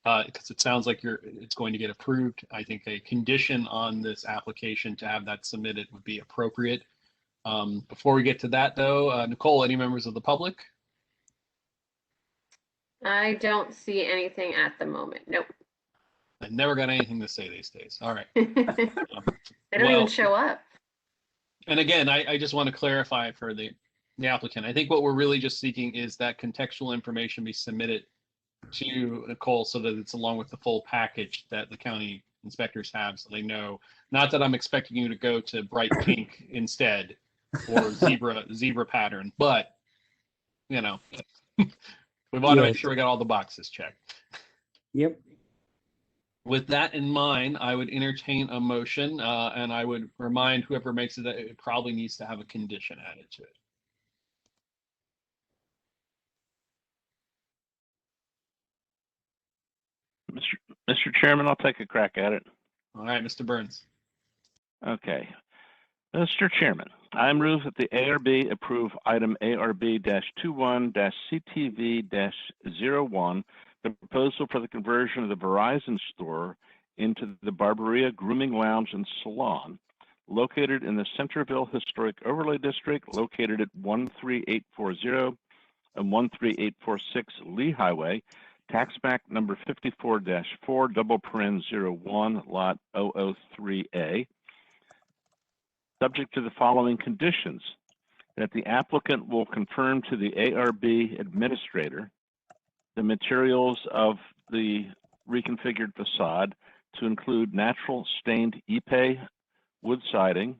because it sounds like it's going to get approved. I think a condition on this application to have that submitted would be appropriate. Before we get to that, though, Nicole, any members of the public? I don't see anything at the moment. Nope. I never got anything to say these days. All right. They don't even show up. And again, I just want to clarify for the applicant. I think what we're really just seeking is that contextual information be submitted to Nicole so that it's along with the full package that the county inspectors have, so they know. Not that I'm expecting you to go to bright pink instead or zebra pattern, but you know, we want to make sure we got all the boxes checked. Yep. With that in mind, I would entertain a motion, and I would remind whoever makes it that it probably needs to have a condition added to it. Mr. Chairman, I'll take a crack at it. All right, Mr. Burns. Okay. Mr. Chairman, I move that the ARB approve item ARB-21-CTV-01, the proposal for the conversion of the Verizon store into the Barberia Grooming Lounge and Salon, located in the Centerville Historic Overlay District, located at 13840 and 13846 Lee Highway, tax map number 54-4, double paren 01, lot 003A, subject to the following conditions: that the applicant will confirm to the ARB administrator the materials of the reconfigured facade to include natural stained Ipe wood siding,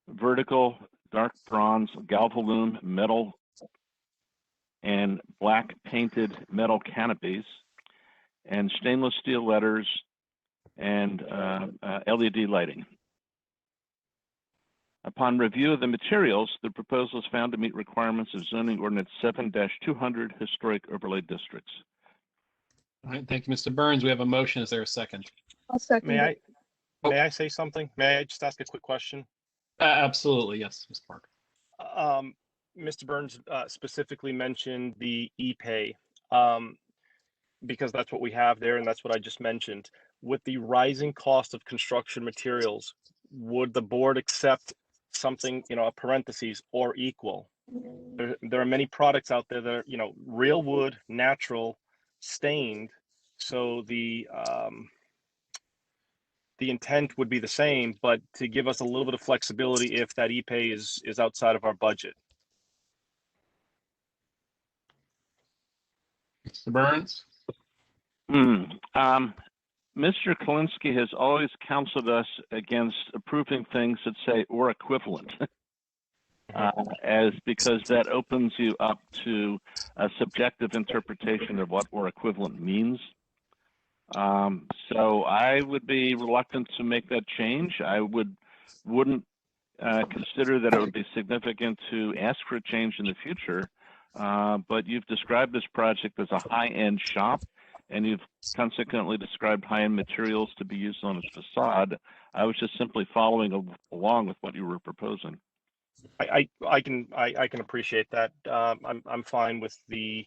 vertical dark bronze galvalume metal and black painted metal canopies, and stainless steel letters and LED lighting. Upon review of the materials, the proposal is found to meet requirements of zoning ordinance 7-200 historic overlay districts. All right, thank you, Mr. Burns. We have a motion. Is there a second? I'll second it. May I say something? May I just ask a quick question? Absolutely, yes, Mr. Parker. Mr. Burns specifically mentioned the e-pay because that's what we have there, and that's what I just mentioned. With the rising cost of construction materials, would the board accept something, a parentheses, or equal? There are many products out there that are, real wood, natural, stained, so the intent would be the same, but to give us a little bit of flexibility if that e-pay is outside of our budget. Mr. Burns? Mr. Kalinsky has always counseled us against approving things that say or equivalent, because that opens you up to a subjective interpretation of what or equivalent means. So I would be reluctant to make that change. I wouldn't consider that it would be significant to ask for a change in the future. But you've described this project as a high-end shop, and you've consequently described high-end materials to be used on its facade. I was just simply following along with what you were proposing. I can appreciate that. I'm fine with the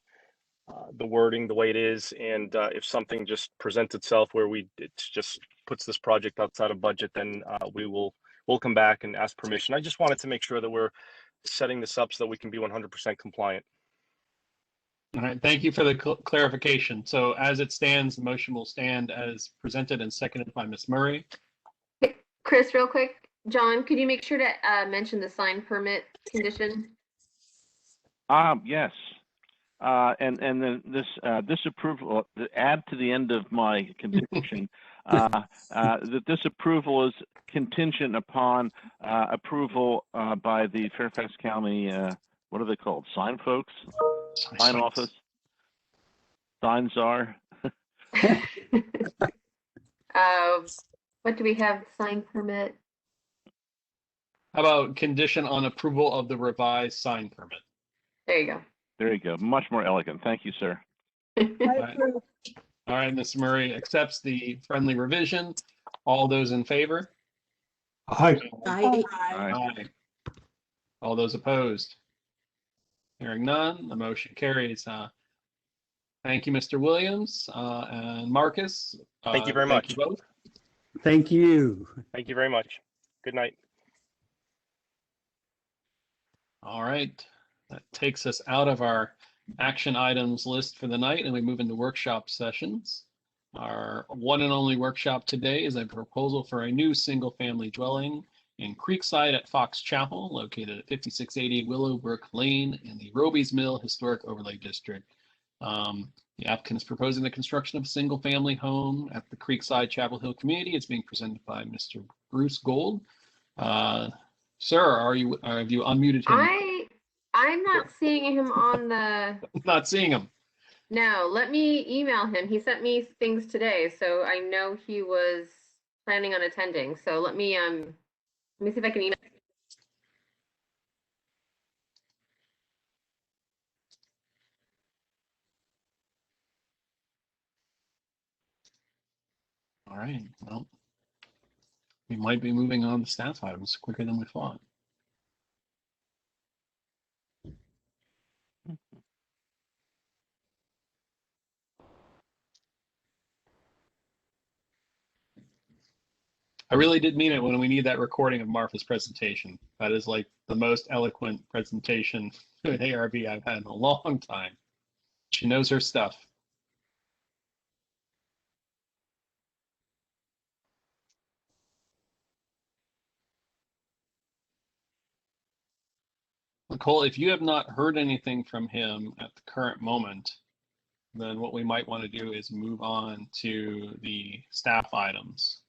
wording the way it is, and if something just presents itself where it just puts this project outside of budget, then we'll come back and ask permission. I just wanted to make sure that we're setting this up so that we can be 100% compliant. All right, thank you for the clarification. So as it stands, the motion will stand as presented and seconded by Ms. Murray. Chris, real quick, John, could you make sure to mention the sign permit condition? Yes. And then this approval, add to the end of my condition, that this approval is contingent upon approval by the Fairfax County, what are they called? Sign folks? Sign office? Sign czar? What do we have? Sign permit? How about condition on approval of the revised sign permit? There you go. There you go. Much more elegant. Thank you, sir. I approve. All right, Ms. Murray accepts the friendly revision. All those in favor? Aye. Aye. Aye. All those opposed? Hearing none, the motion carries. Thank you, Mr. Williams and Marcus. Thank you very much. Thank you both. Thank you. Thank you very much. Good night. All right, that takes us out of our action items list for the night, and we move into workshop sessions. Our one and only workshop today is a proposal for a new single-family dwelling in Creekside at Fox Chapel, located at 5680 Willowbrook Lane in the Roby's Mill Historic Overlay District. The applicant is proposing the construction of a single-family home at the Creekside Chapel Hill community. It's being presented by Mr. Bruce Gold. Sir, have you unmuted him? I'm not seeing him on the. Not seeing him. No, let me email him. He sent me things today, so I know he was planning on attending. So let me see if I can email. All right. Well, we might be moving on to staff items quicker than we thought. I really did mean it when we need that recording of Martha's presentation. That is like the most eloquent presentation to an ARB I've had in a long time. She knows her stuff. Nicole, if you have not heard anything from him at the current moment, then what we might want to do is move on to the staff items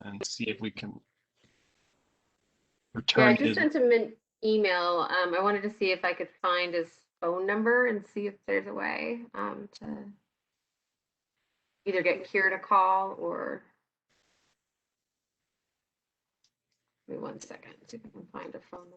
and see if we can return. Yeah, I just sent him an email. I wanted to see if I could find his phone number and see if there's a way to either get Kira to call or. Give me 1 second, see if I can find a phone number.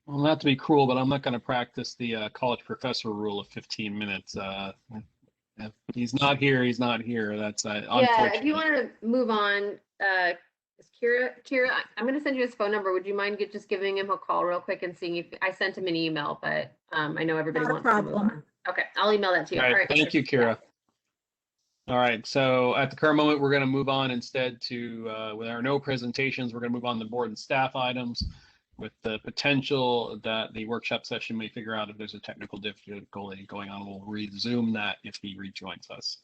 Well, not to be cruel, but I'm not going to practice the college professor rule of 15 minutes. If he's not here, he's not here. That's yeah, if you want to move on, Kira, I'm going to send you his phone number. Would you mind just giving him a call real quick and seeing if I sent him an email, but I know everybody Not a wants to move problem. on. Okay, I'll email that to you. All right, thank you, Kira. All right, so at the current moment, we're going to move on instead to, with our no presentations, we're going to move on to board and staff items with the potential that the workshop session may figure out if there's a technical difficulty going on. We'll resume that if he rejoins us.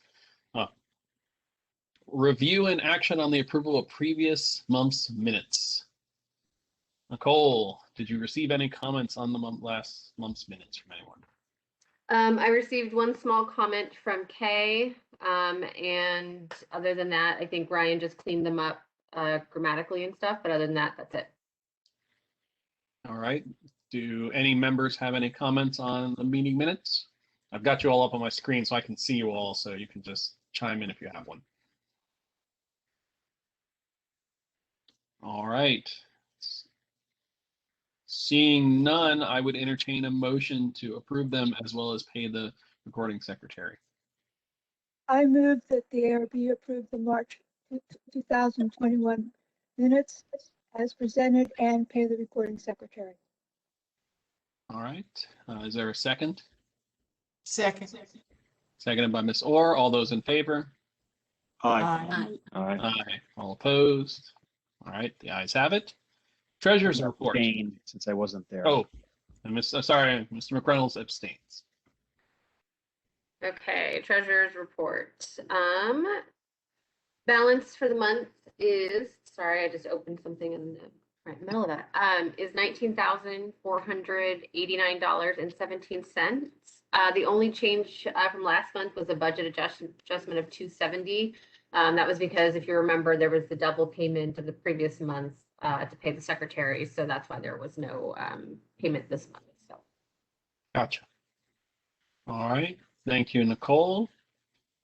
Review and action on the approval of previous month's minutes. Nicole, did you receive any comments on the last month's minutes from anyone? I received one small comment from Kay, and other than that, I think Ryan just cleaned them up grammatically and stuff, but other than that, that's it. All right. Do any members have any comments on the meeting minutes? I've got you all up on my screen so I can see you all, so you can just chime in if you have one. All right. Seeing none, I would entertain a motion to approve them as well as pay the recording secretary. I move that the ARB approve the March 2021 minutes as presented and pay the recording secretary. All right. Is there a second? Second. Seconded by Ms. Orr. All those in favor? Aye. Aye. All opposed? All right, the ayes have it. Treasurer's report. Abstain since I wasn't there. Oh, and sorry, Mr. McReynolds abstains. Okay, treasurer's report. Balance for the month is, sorry, I just opened something in the right middle of that, is $19,489.17. The only change from last month was a budget adjustment of $270. That was because, if you remember, there was the double payment of the previous month to pay the secretary, so that's why there was no payment this month. So, Gotcha. All right, thank you, Nicole.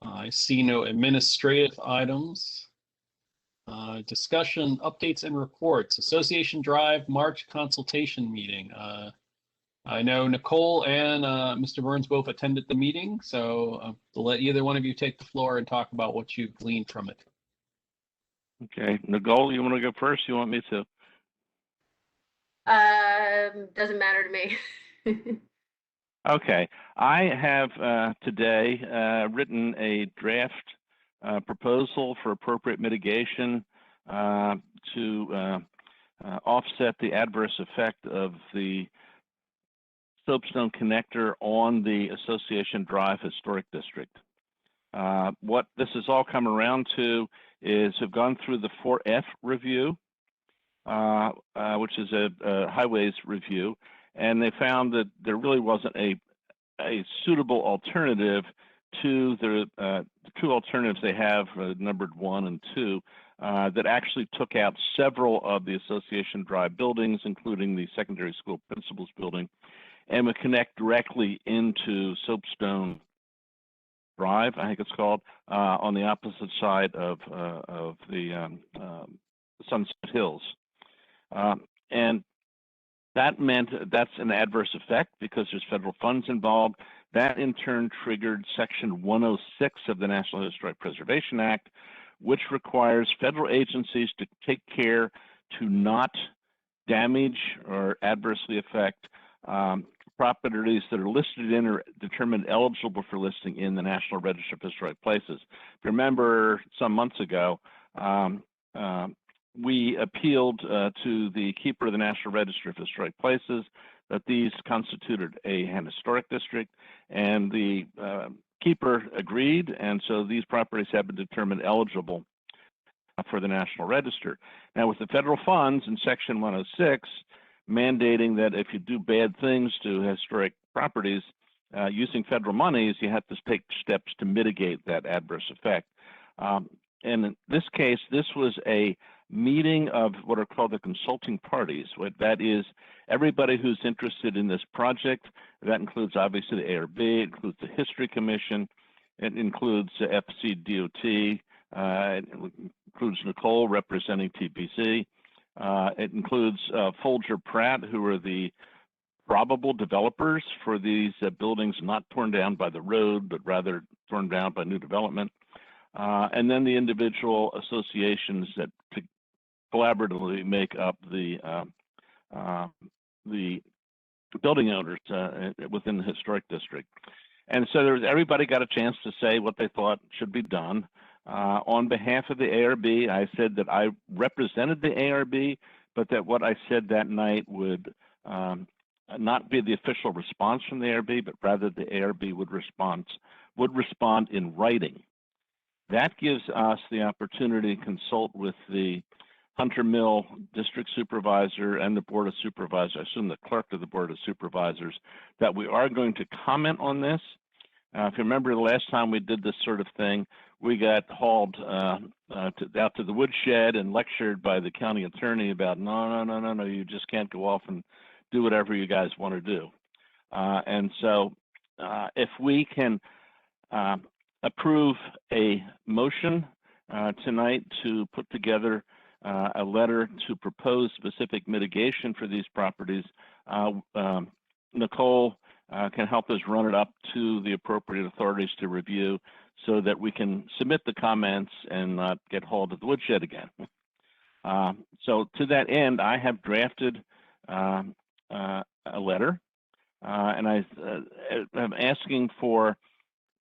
I see no administrative items. Discussion, updates, and reports. Association Drive March consultation meeting. I know Nicole and Mr. Burns both attended the meeting, so to let either one of you take the floor and talk about what you've gleaned from it. Okay, Nicole, you want to go first? You want me to? doesn't matter to me. Okay, I have today written a draft proposal for appropriate mitigation to offset the adverse effect of the soapstone connector on the Association Drive Historic District. What this has all come around to is we've gone through the 4F review, which is a highways review, and they found that there really wasn't a suitable alternative to the two alternatives they have, numbered 1 and 2, that actually took out several of the Association Drive buildings, including the secondary school principals building, and would connect directly into Soapstone Drive, I think it's called, on the opposite side of the Sunset Hills. And that meant that's an adverse effect because there's federal funds involved. That in turn triggered Section 106 of the National Historic Preservation Act, which requires federal agencies to take care to not damage or adversely affect properties that are listed in or determined eligible for listing in the National Register of Historic Places. If you remember, some months ago, we appealed to the keeper of the National Register of Historic Places that these constituted an historic district, and the keeper agreed, and so these properties have been determined eligible for the National Register. Now, with the federal funds in Section 106 mandating that if you do bad things to historic properties using federal monies, you have to take steps to mitigate that adverse effect. And in this case, this was a meeting of what are called the consulting parties. That is, everybody who's interested in this project. That includes obviously the ARB, it includes the History Commission, it includes FCDOT, it includes Nicole representing TPC, it includes Folger Pratt, who are the probable developers for these buildings not torn down by the road, but rather torn down by new development. And then the individual associations that collaboratively make up the building owners within the historic district. And so everybody got a chance to say what they thought should be done. On behalf of the ARB, I said that I represented the ARB, but that what I said that night would not be the official response from the ARB, but rather the ARB would respond in writing. That gives us the opportunity to consult with the Hunter Mill District Supervisor and the Board of Supervisors, I assume the clerk of the Board of Supervisors, that we are going to comment on this. If you remember the last time we did this sort of thing, we got hauled out to the woodshed and lectured by the county attorney about, no, you just can't go off and do whatever you guys want to do. And so if we can approve a motion tonight to put together a letter to propose specific mitigation for these properties, Nicole can help us run it up to the appropriate authorities to review so that we can submit the comments and not get hauled to the woodshed again. So to that end, I have drafted a letter, and I'm asking for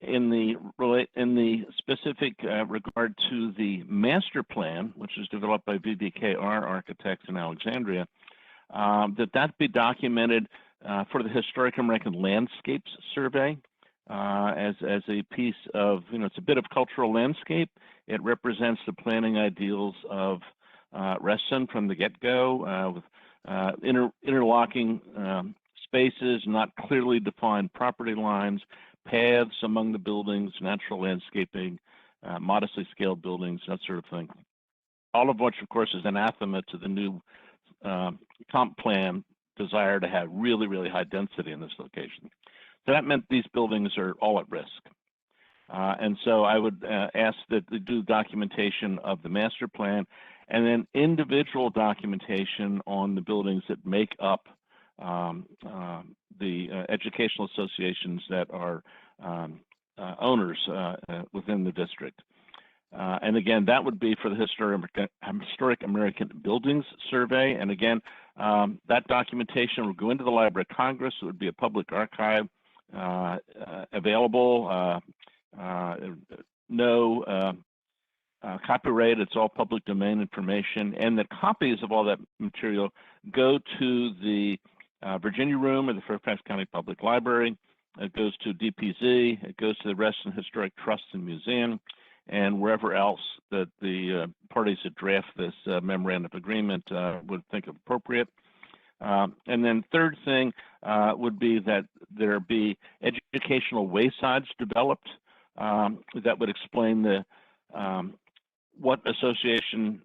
In the specific regard to the master plan, which is developed by VBKR Architects in Alexandria, that be documented for the Historic American Landscapes Survey as a piece of, it's a bit of cultural landscape. It represents the planning ideals of Reston from the get-go, with interlocking spaces, not clearly defined property lines, paths among the buildings, natural landscaping, modestly scaled buildings, that sort of thing. All of which, of course, is anathema to the new comp plan desire to have really, really high density in this location. So that meant these buildings are all at risk. And so I would ask that they do documentation of the master plan and then individual documentation on the buildings that make up the educational associations that are owners within the district. And again, that would be for the Historic American Buildings Survey. And again, that documentation would go into the Library of Congress. It would be a public archive available. No copyright, it's all public domain information. And the copies of all that material go to the Virginia Room of the Fairfax County Public Library. It goes to DPZ, it goes to the Reston Historic Trust and Museum, and wherever else that the parties that draft this memorandum of agreement would think appropriate. And then third thing would be that there be educational waysides developed that would explain the what Association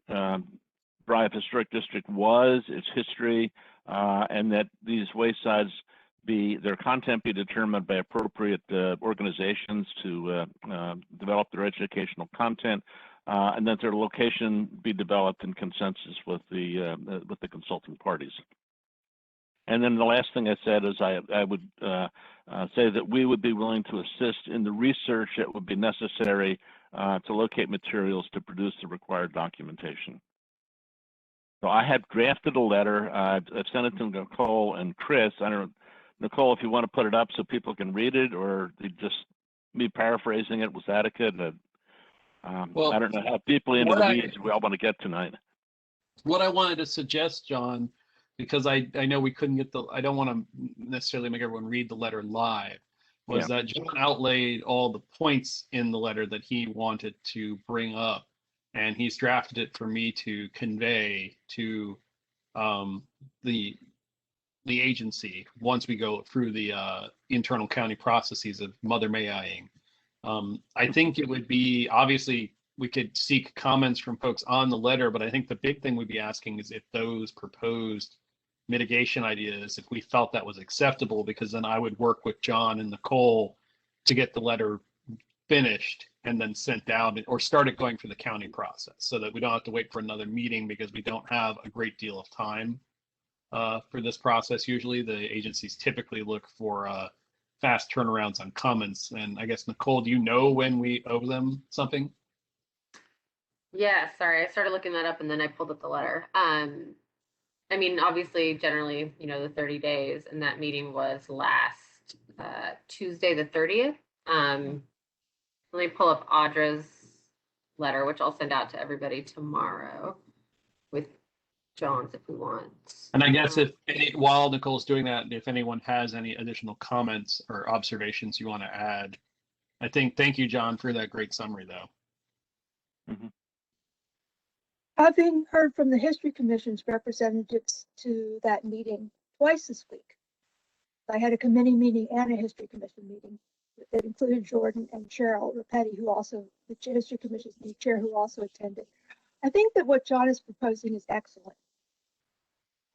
Drive Historic District was, its history, and that these waysides their content be determined by appropriate organizations to develop their educational content, and that their location be developed in consensus with the consulting parties. And then the last thing I said is I would say that we would be willing to assist in the research that would be necessary to locate materials to produce the required documentation. So I have drafted a letter. I've sent it to Nicole and Chris. I don't know, Nicole, if you want to put it up so people can read it, or just me paraphrasing it was adequate. Well, I don't know how deeply into the weeds we all want to get tonight. What I wanted to suggest, John, because I know we couldn't get I don't want to necessarily make everyone read the letter live, was that John outlaid all the points in the letter that he wanted to bring up, and he's drafted it for me to convey to the agency once we go through the internal county processes of mother may-ing. I think it would be, obviously, we could seek comments from folks on the letter, but I think the big thing we'd be asking is if those proposed mitigation ideas, if we felt that was acceptable, because then I would work with John and Nicole to get the letter finished and then sent out, or started going through the county process, so that we don't have to wait for another meeting, because we don't have a great deal of time for this process. Usually the agencies typically look for fast turnarounds on comments. And I guess, Nicole, do you know when we owe them something? Yeah, sorry, I started looking that up and then I pulled up the letter. I mean, obviously, generally, the 30 days, and that meeting was last Tuesday, the 30th. Let me pull up Audra's letter, which I'll send out to everybody tomorrow with John's if we want. And I guess while Nicole's doing that, if anyone has any additional comments or observations you want to add, thank you, John, for that great summary, though. Mm-hmm. Having heard from the History Commission's representatives to that meeting twice this week, I had a committee meeting and a History Commission meeting that included Jordan and Cheryl Rapetti, who also, the History Commission's new chair, who also attended. I think that what John is proposing is excellent.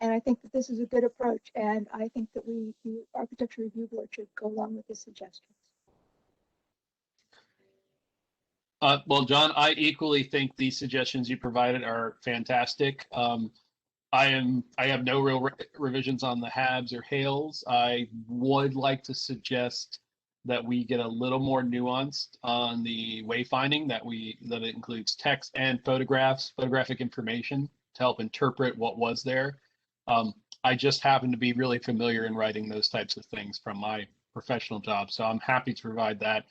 And I think that this is a good approach. And I think that the Architecture Review Board should go along with his suggestions. Well, John, I equally think the suggestions you provided are fantastic. I have no real revisions on the haves or hails. I would like to suggest that we get a little more nuanced on the wayfinding, that it includes text and photographic information to help interpret what was there. I just happen to be really familiar in writing those types of things from my professional job, so I'm happy to provide that.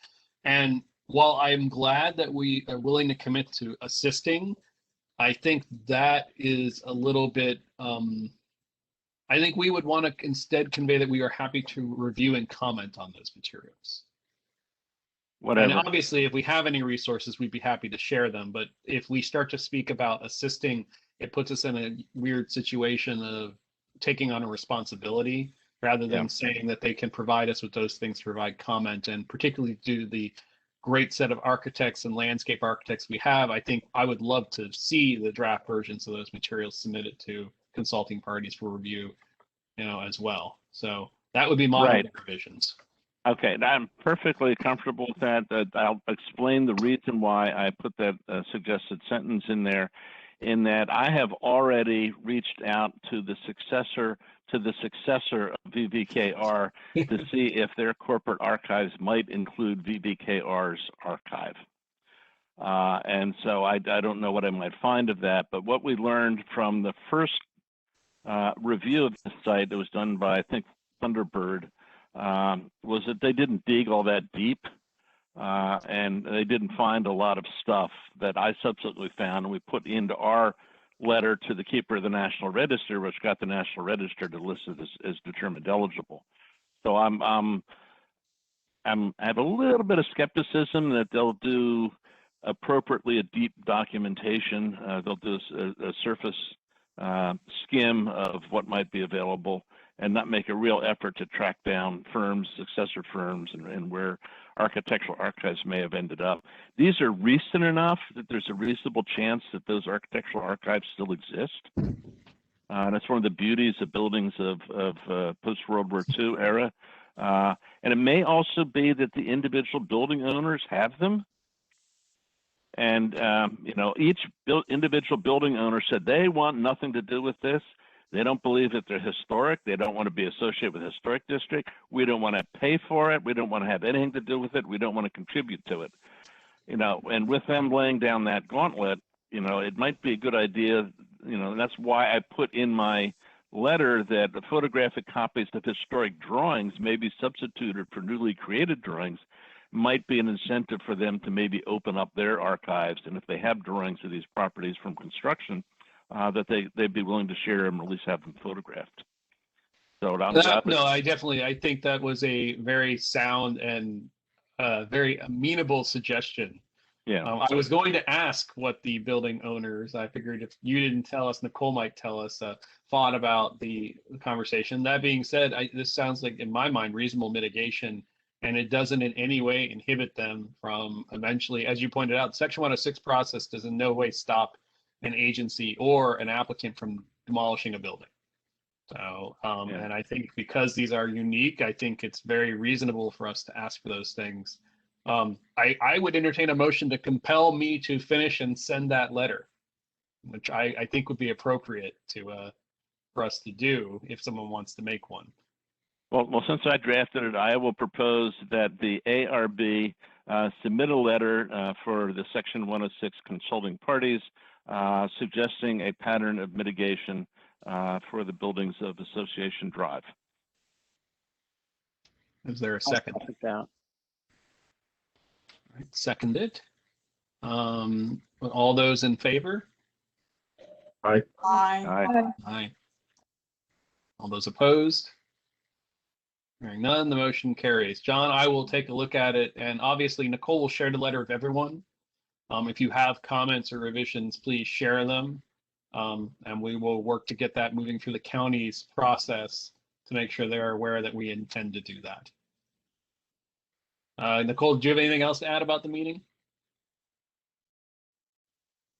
And while I'm glad that we are willing to commit to assisting, I think that is a little bit, I think we would want to instead convey that we are happy to review and comment on those materials. Whatever. And obviously, if we have any resources, we'd be happy to share them. But if we start to speak about assisting, it puts us in a weird situation of taking on a responsibility rather than saying that they can provide us with those things to provide comment. And particularly due to the great set of architects and landscape architects we have, I think I would love to see the draft versions of those materials submitted to consulting parties for review, as well. So that would be my revisions. Okay, I'm perfectly comfortable with that. I'll explain the reason why I put that suggested sentence in there, in that I have already reached out to the successor of VVKR to see if their corporate archives might include VVKR's archive. And so I don't know what I might find of that, but what we learned from the first review of the site that was done by, I think, Thunderbird, was that they didn't dig all that deep, and they didn't find a lot of stuff that I subsequently found, and we put into our letter to the keeper of the National Register, which got the National Register to list it as determined eligible. So I have a little bit of skepticism that they'll do appropriately a deep documentation. They'll do a surface skim of what might be available and not make a real effort to track down firms, successor firms, and where architectural archives may have ended up. These are recent enough that there's a reasonable chance that those architectural archives still exist. That's one of the beauties of buildings of post-World War II era. And it may also be that the individual building owners have them. And, each individual building owner said they want nothing to do with this. They don't believe that they're historic. They don't want to be associated with a historic district. We don't want to pay for it. We don't want to have anything to do with it. We don't want to contribute to it. And with them laying down that gauntlet, it might be a good idea, and that's why I put in my letter that the photographic copies of historic drawings may be substituted for newly created drawings. Might be an incentive for them to maybe open up their archives, and if they have drawings of these properties from construction, that they'd be willing to share them or at least have them photographed. So I think that was a very sound and very amenable suggestion. Yeah. I was going to ask what the building owners, I figured if you didn't tell us, Nicole might tell us, thought about the conversation. That being said, this sounds like, in my mind, reasonable mitigation, and it doesn't in any way inhibit them from eventually, as you pointed out, Section 106 process does in no way stop an agency or an applicant from demolishing a building. So, and I think because these are unique, I think it's very reasonable for us to ask for those things. I would entertain a motion to compel me to finish and send that letter, which I think would be appropriate to for us to do if someone wants to make one. Well, since I drafted it, I will propose that the ARB submit a letter for the Section 106 consulting parties, suggesting a pattern of mitigation for the buildings of Association Drive. Is there a second? Right, seconded. All those in favor? Aye. Aye. Aye. All those opposed? Hearing none, the motion carries. John, I will take a look at it, and obviously Nicole will share the letter with everyone. If you have comments or revisions, please share them, and we will work to get that moving through the county's process to make sure they're aware that we intend to do that. Nicole, do you have anything else to add about the meeting?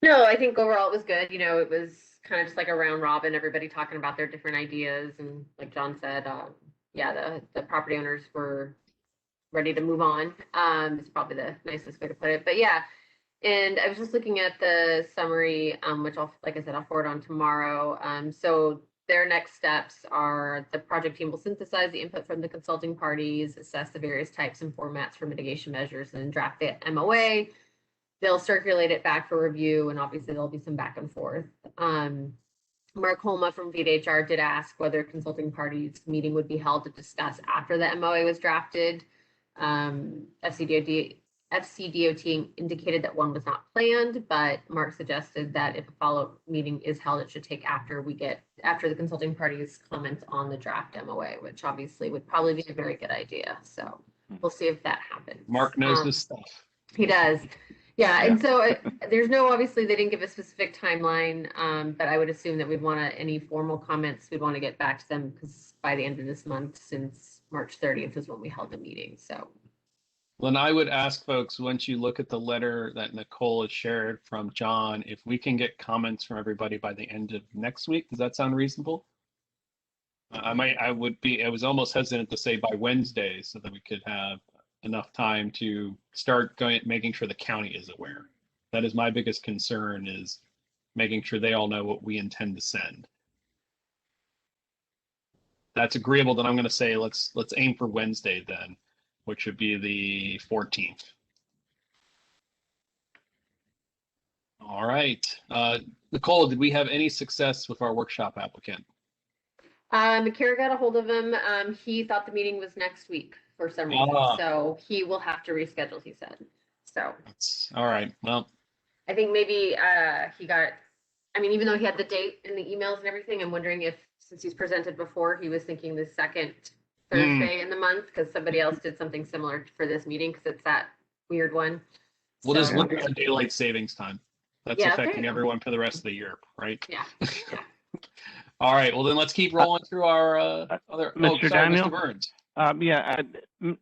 No, I think overall it was good. It was kind of just like a round robin, everybody talking about their different ideas. And like John said, the property owners were ready to move on. It's probably the nicest way to put it. But yeah, and I was just looking at the summary, which like I said, I'll forward on tomorrow. So their next steps are the project team will synthesize the input from the consulting parties, assess the various types and formats for mitigation measures, and draft the MOA. They'll circulate it back for review, and obviously there'll be some back and forth. Mark Holma from VDHR did ask whether consulting parties meeting would be held to discuss after the MOA was drafted. FCDOD FCDOT indicated that one was not planned, but Mark suggested that if a follow-up meeting is held, it should take after the consulting party's comments on the draft MOA, which obviously would probably be a very good idea. So we'll see if that happens. Mark knows his stuff. He does. Yeah, and so there's obviously they didn't give a specific timeline, but I would assume that we'd want any formal comments, we'd want to get back to them because by the end of this month, since March 30th is when we held the meeting. So. Well, and I would ask folks, once you look at the letter that Nicole has shared from John, if we can get comments from everybody by the end of next week, does that sound reasonable? I was almost hesitant to say by Wednesday so that we could have enough time to start making sure the county is aware. That is my biggest concern, is making sure they all know what we intend to send. That's agreeable, then I'm going to say let's aim for Wednesday then, which would be the 14th. All right. Nicole, did we have any success with our workshop applicant? Kara got a hold of him. He thought the meeting was next week for some reason, so he will have to reschedule, he said. So that's all right. Well, I think maybe even though he had the date in the emails and everything, I'm wondering if, since he's presented before, he was thinking the second Thursday in the month, because somebody else did something similar for this meeting, because it's that weird one. We'll just look at daylight savings time. That's affecting everyone for the rest of the year, right? Yeah. All right. Well, then let's keep rolling through our other. Mr. Daniel? Mr. Burns.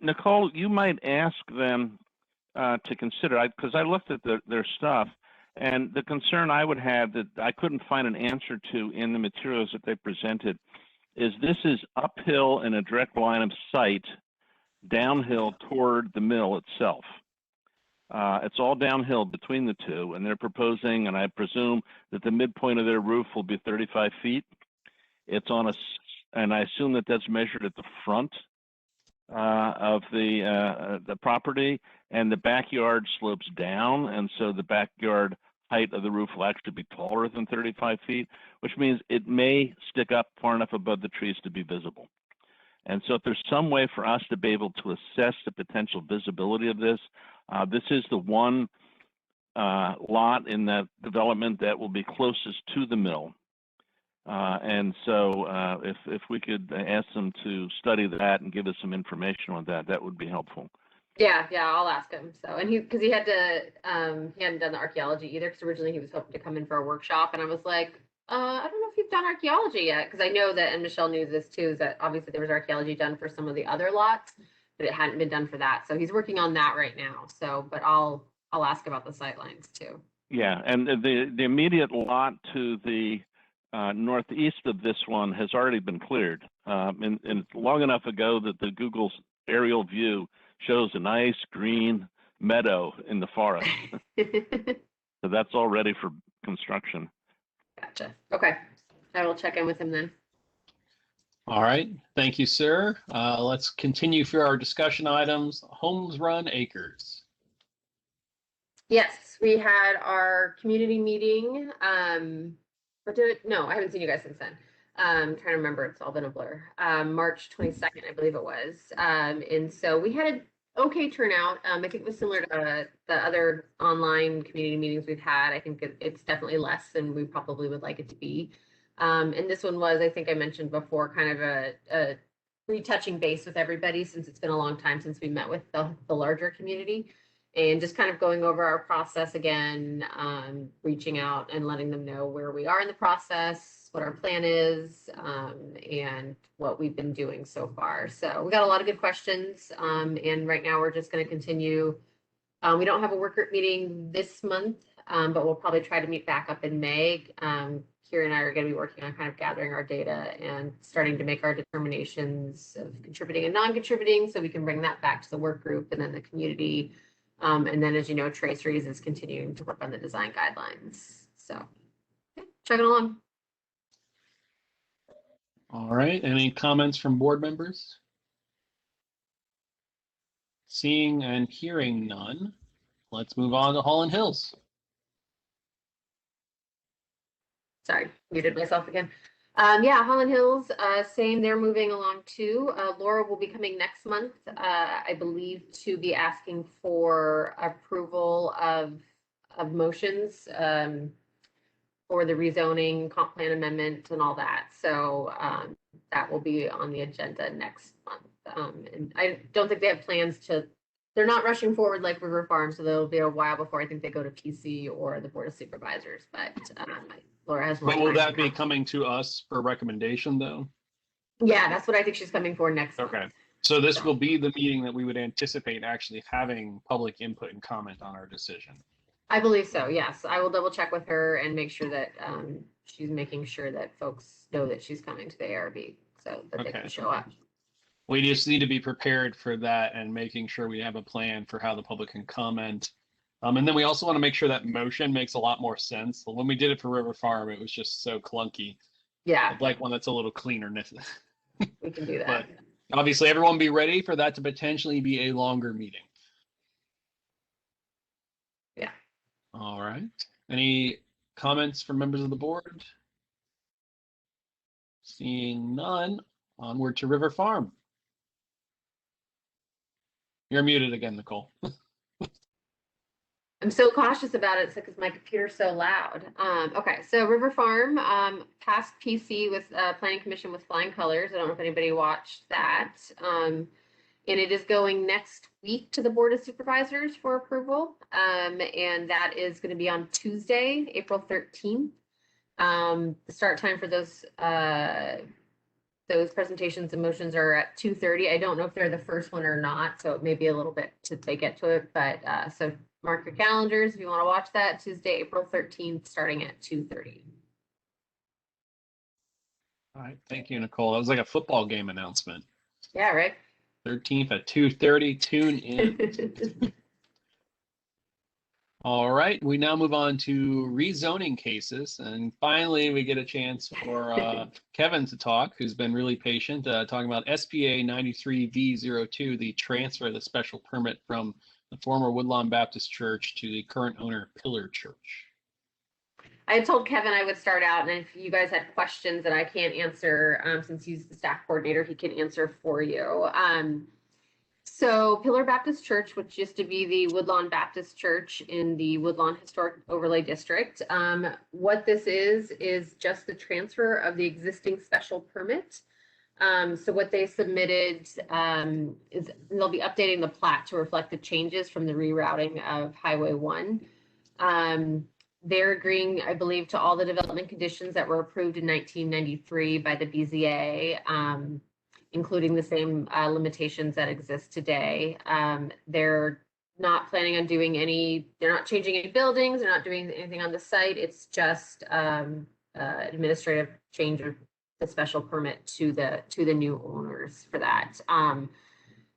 Nicole, you might ask them to consider, because I looked at their stuff, and the concern I would have that I couldn't find an answer to in the materials that they presented is this is uphill in a direct line of sight, downhill toward the mill itself. It's all downhill between the two, and they're proposing, and I presume that the midpoint of their roof will be 35 feet. It's on and I assume that that's measured at the front of the property, and the backyard slopes down, and so the backyard height of the roof will actually be taller than 35 feet, which means it may stick up far enough above the trees to be visible. And so if there's some way for us to be able to assess the potential visibility of this, this is the one lot in that development that will be closest to the mill. And so if we could ask them to study that and give us some information on that, that would be helpful. Yeah, I'll ask him. So, and because he hadn't done the archaeology either, because originally he was hoping to come in for a workshop, and I was like, I don't know if you've done archaeology yet, because I know that, and Michelle knew this too, is that obviously there was archaeology done for some of the other lots, but it hadn't been done for that. So he's working on that right now. So, but I'll ask about the sightlines too. Yeah, and the immediate lot to the northeast of this one has already been cleared, and long enough ago that the Google's aerial view shows a nice green meadow in the forest. So that's all ready for construction. Gotcha. Okay. I will check in with him then. All right. Thank you, sir. Let's continue through our discussion items. Homes Run Acres. Yes, we had our community meeting. No, I haven't seen you guys since then. I'm trying to remember, it's all been a blur. March 22nd, I believe it was. And so we had an okay turnout. I think it was similar to the other online community meetings we've had. I think it's definitely less than we probably would like it to be. And this one was, I think I mentioned before, kind of a retouching base with everybody, since it's been a long time since we met with the larger community. And just kind of going over our process again, reaching out and letting them know where we are in the process, what our plan is, and what we've been doing so far. So we got a lot of good questions, and right now we're just going to continue. We don't have a work group meeting this month, but we'll probably try to meet back up in May. Kira and I are going to be working on kind of gathering our data and starting to make our determinations of contributing and non-contributing, so we can bring that back to the work group and then the community. And then, as you know, Traceries is continuing to work on the design guidelines. So, chugging along. All right. Any comments from board members? Seeing and hearing none, let's move on to Holland Hills. Sorry, muted myself again. Yeah, Holland Hills, same, they're moving along too. Laura will be coming next month, I believe, to be asking for approval of motions, for the rezoning, comp plan amendment and all that. So, that will be on the agenda next month. And I don't think they have plans they're not rushing forward like River Farm, so there'll be a while before I think they go to PC or the Board of Supervisors, but, Laura has more But will time that now. be coming to us for recommendation though? Yeah, that's what I think she's coming for next month. Okay. So this will be the meeting that we would anticipate actually having public input and comment on our decision. I believe so, yes. I will double check with her and make sure that she's making sure that folks know that she's coming to the ARB so that they Okay. can show up. We just need to be prepared for that and making sure we have a plan for how the public can comment. And then we also want to make sure that motion makes a lot more sense. When we did it for River Farm, it was just so clunky. Yeah, I'd like one that's a little cleaner. we can do that. But obviously, everyone be ready for that to potentially be a longer meeting. Yeah. All right. Any comments from members of the board? Seeing none, onward to River Farm. You're muted again, Nicole. I'm so cautious about it because my computer's so loud. Okay, so River Farm passed PC with Planning Commission with flying colors. I don't know if anybody watched that. And it is going next week to the Board of Supervisors for approval. And that is going to be on Tuesday, April 13th. The start time for those presentations and motions are at 2:30. I don't know if they're the first one or not, so it may be a little bit till they get to it. But so mark your calendars if you want to watch that. Tuesday, April 13th, starting at 2:30. All right, thank you, Nicole. That was like a football game announcement. Yeah, right. 13th at 2:30. Tune in. All right, we now move on to rezoning cases, and finally we get a chance for Kevin to talk, who's been really patient, talking about SPA 93V02, the transfer of the special permit from the former Woodlawn Baptist Church to the current owner, Pillar Church. I had told Kevin I would start out, and if you guys had questions that I can't answer, since he's the staff coordinator, he can answer for you. So Pillar Baptist Church, which used to be the Woodlawn Baptist Church in the Woodlawn Historic Overlay District. What this is just the transfer of the existing special permit. So what they submitted is they'll be updating the plat to reflect the changes from the rerouting of Highway 1. They're agreeing, I believe, to all the development conditions that were approved in 1993 by the BZA. Including the same limitations that exist today. They're not planning on doing they're not changing any buildings, they're not doing anything on the site. It's just administrative change of the special permit to the new owners for that.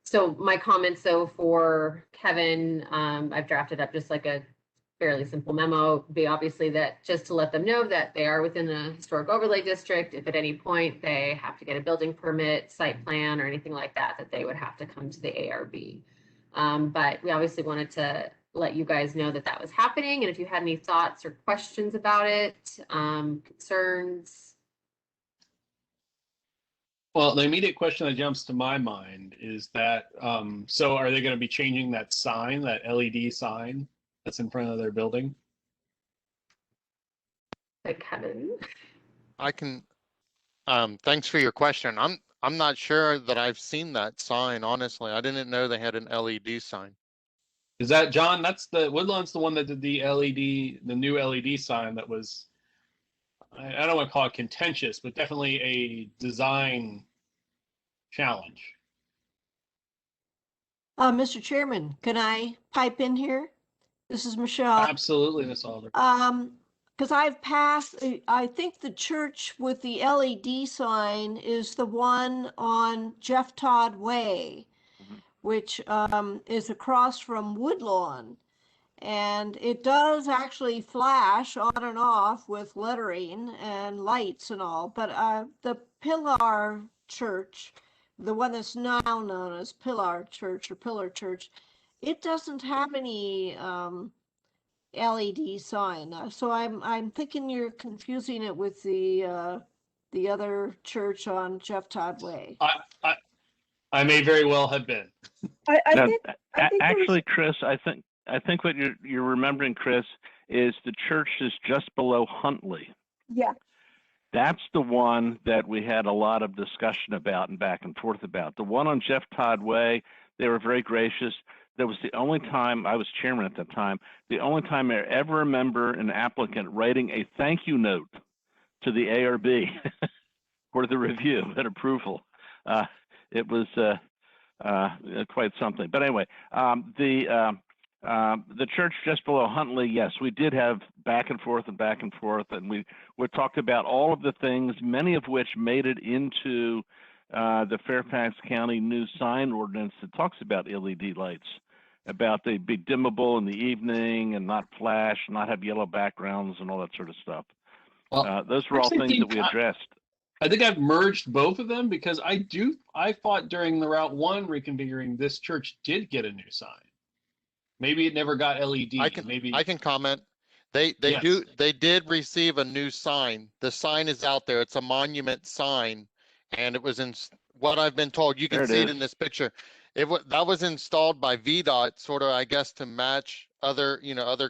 So my comments though for Kevin, I've drafted up just like a fairly simple memo, be obviously that just to let them know that they are within the historic overlay district. If at any point they have to get a building permit, site plan, or anything like that, that they would have to come to the ARB. But we obviously wanted to let you guys know that that was happening. And if you had any thoughts or questions about it, concerns. Well, the immediate question that jumps to my mind is that, so are they going to be changing that sign, that LED sign that's in front of their building? Like Kevin. I can, thanks for your question. I'm not sure that I've seen that sign, honestly. I didn't know they had an LED sign. Is that, John, that's the, Woodlawn's the one that did the LED, the new LED sign that was, I don't want to call it contentious, but definitely a design challenge. Mr. Chairman, can I pipe in here? This is Michelle. Absolutely, Ms. Alder. Because I've passed, I think the church with the LED sign is the one on Jeff Todd Way, which is across from Woodlawn. And it does actually flash on and off with lettering and lights and all. But the Pillar Church, the one that's now known as Pillar Church or Pillar Church, it doesn't have any LED sign. So I'm thinking you're confusing it with the the other church on Jeff Todd Way. I may very well have been. I Now, think there was- actually, Chris, I think what you're remembering, Chris, is the church is just below Huntley. yeah. That's the one that we had a lot of discussion about and back and forth about. The one on Jeff Todd Way, they were very gracious. That was the only time, I was chairman at that time, the only time I ever remember an applicant writing a thank you note to the ARB for the review and approval. It was quite something. But anyway, the church just below Huntley, yes, we did have back and forth, and we talked about all of the things, many of which made it into the Fairfax County new sign ordinance that talks about LED lights, about they be dimmable in the evening and not flash, not have yellow backgrounds and all that sort of stuff. Well, those were all things that we addressed. I think I've merged both of them because I thought during the Route 1 reconfiguring, this church did get a new sign. Maybe it never got LED. I can comment. They did receive a new sign. The sign is out there. It's a monument sign, and it was in what I've been told. You can see it in this picture. That was installed by VDOT, sort of, I guess, to match other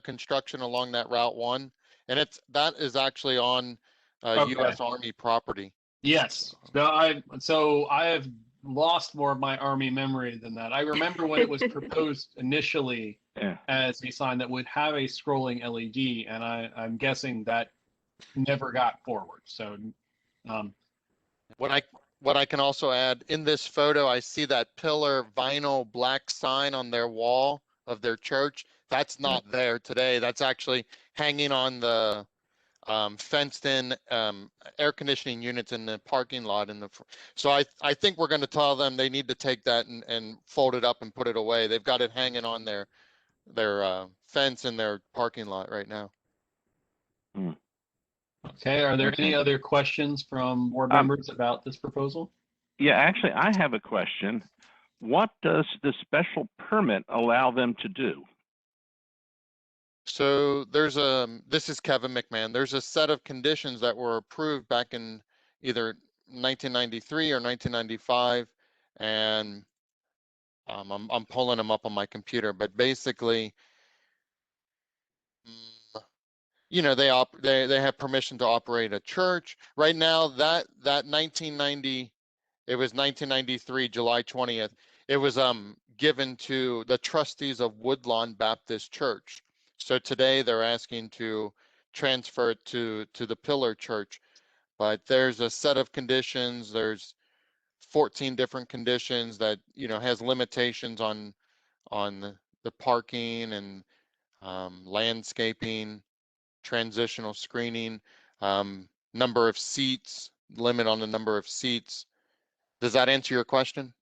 construction along that Route 1, and that is actually on U.S. Army property. Yes. So I have lost more of my Army memory than that. I remember when it was proposed initially as a sign that would have a scrolling LED, and I'm guessing that never got forward. So what I can also add, in this photo, I see that pillar vinyl black sign on their wall of their church. That's not there today. That's actually hanging on the fenced in air conditioning units in the parking lot. So I think we're going to tell them they need to take that and fold it up and put it away. They've got it hanging on their fence in their parking lot right now. Okay, are there any other questions from board members about this proposal? Yeah, actually, I have a question. What does the special permit allow them to do? So this is Kevin McMahon. There's a set of conditions that were approved back in either 1993 or 1995, and I'm pulling them up on my computer. But basically, they have permission to operate a church. Right now, that 1990, it was 1993, July 20th. It was given to the trustees of Woodlawn Baptist Church. So today they're asking to transfer it to the Pillar Church, but there's a set of conditions. There's 14 different conditions that has limitations on the parking and landscaping, transitional screening, number of seats, limit on the number of seats. Does that answer your question?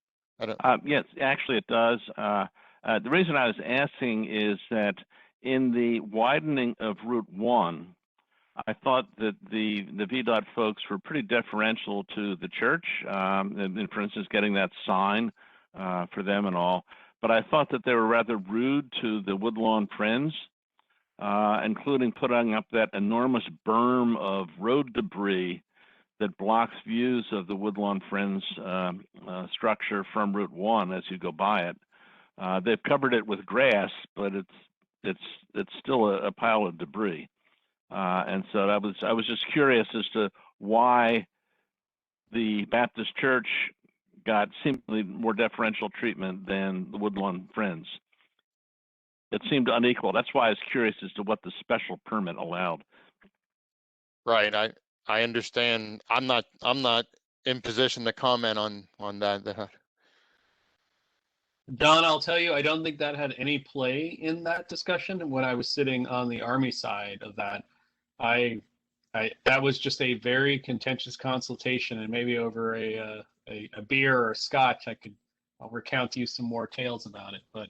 Yes, actually it does. The reason I was asking is that in the widening of Route 1, I thought that the VDOT folks were pretty deferential to the church, and for instance, getting that sign for them and all. But I thought that they were rather rude to the Woodlawn Friends, including putting up that enormous berm of road debris that blocks views of the Woodlawn Friends structure from Route 1 as you go by it. They've covered it with grass, but it's still a pile of debris. And so I was just curious as to why the Baptist Church got seemingly more deferential treatment than the Woodlawn Friends. It seemed unequal. That's why I was curious as to what the special permit allowed. Right. I understand. I'm not in position to comment on that. Don, I'll tell you, I don't think that had any play in that discussion. When I was sitting on the Army side of that, that was just a very contentious consultation, and maybe over a beer or a scotch, I'll recount to you some more tales about it. But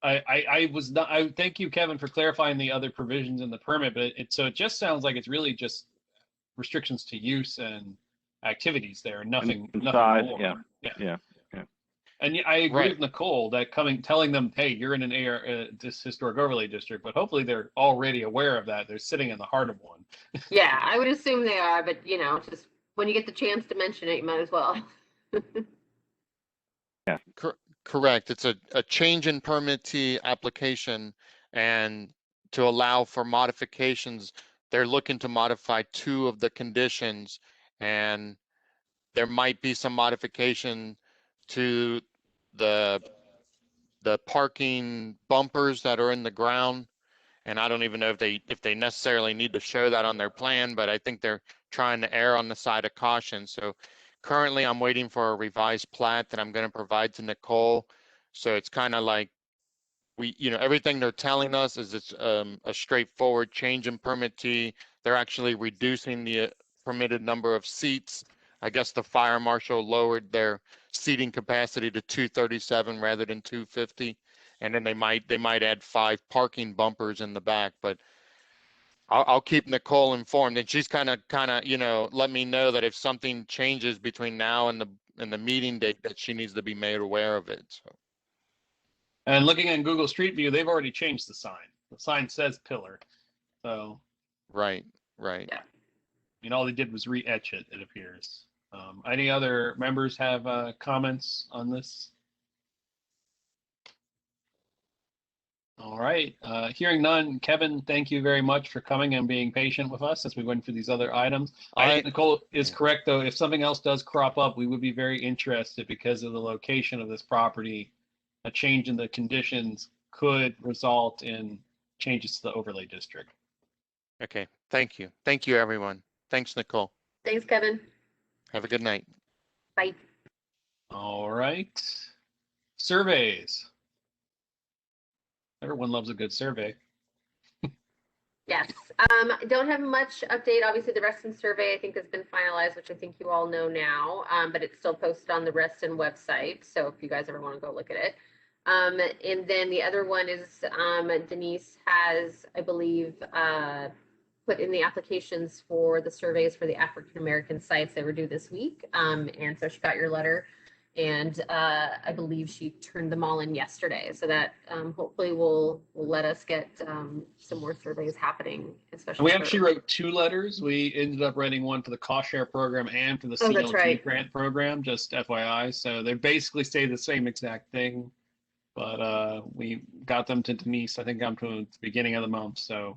I thank you, Kevin, for clarifying the other provisions in the permit. But it just sounds like it's really just restrictions to use and activities there, and nothing Size, more. yeah. And I agree Right. with Nicole that telling them, hey, you're in an this historic overlay district, but hopefully they're already aware of that. They're sitting in the heart of one. Yeah, I would assume they are, but just when you get the chance to mention it, you might as well. Correct. It's a change in permittee application, and to allow for modifications, they're looking to modify 2 of the conditions, and there might be some modification to the parking bumpers that are in the ground. And I don't even know if they necessarily need to show that on their plan, but I think they're trying to err on the side of caution. So currently I'm waiting for a revised plat that I'm going to provide to Nicole. So it's kind of like everything they're telling us is it's a straightforward change in permittee. They're actually reducing the permitted number of seats. I guess the fire marshal lowered their seating capacity to 237 rather than 250. And then they might add 5 parking bumpers in the back, but I'll keep Nicole informed, and she's kind of let me know that if something changes between now and the meeting date, that she needs to be made aware of it. So. And looking at Google Street View, they've already changed the sign. The sign says pillar. So. Right. Yeah. All they did was re-etch it, it appears. Any other members have comments on this? All right. Hearing none, Kevin, thank you very much for coming and being patient with us as we went through these other items. I think Nicole is correct, though. If something else does crop up, we would be very interested because of the location of this property. A change in the conditions could result in changes to the overlay district. Okay. Thank you. Thank you, everyone. Thanks, Nicole. Thanks, Kevin. Have a good night. Bye. All right. Surveys. Everyone loves a good survey. Yes. Don't have much update. Obviously, the Reston survey, I think, has been finalized, which I think you all know now, but it's still posted on the Reston website. So if you guys ever want to go look at it. And then the other one is Denise has, I believe, put in the applications for the surveys for the African-American sites that were due this week. And so she got your letter. And I believe she turned them all in yesterday. So that hopefully will let us get some more surveys happening, especially. We actually wrote 2 letters. We ended up writing one for the cost share program and for the CLG grant program, just FYI. So they basically say the same exact thing, but we got them to Denise, I think, to the beginning of the month. So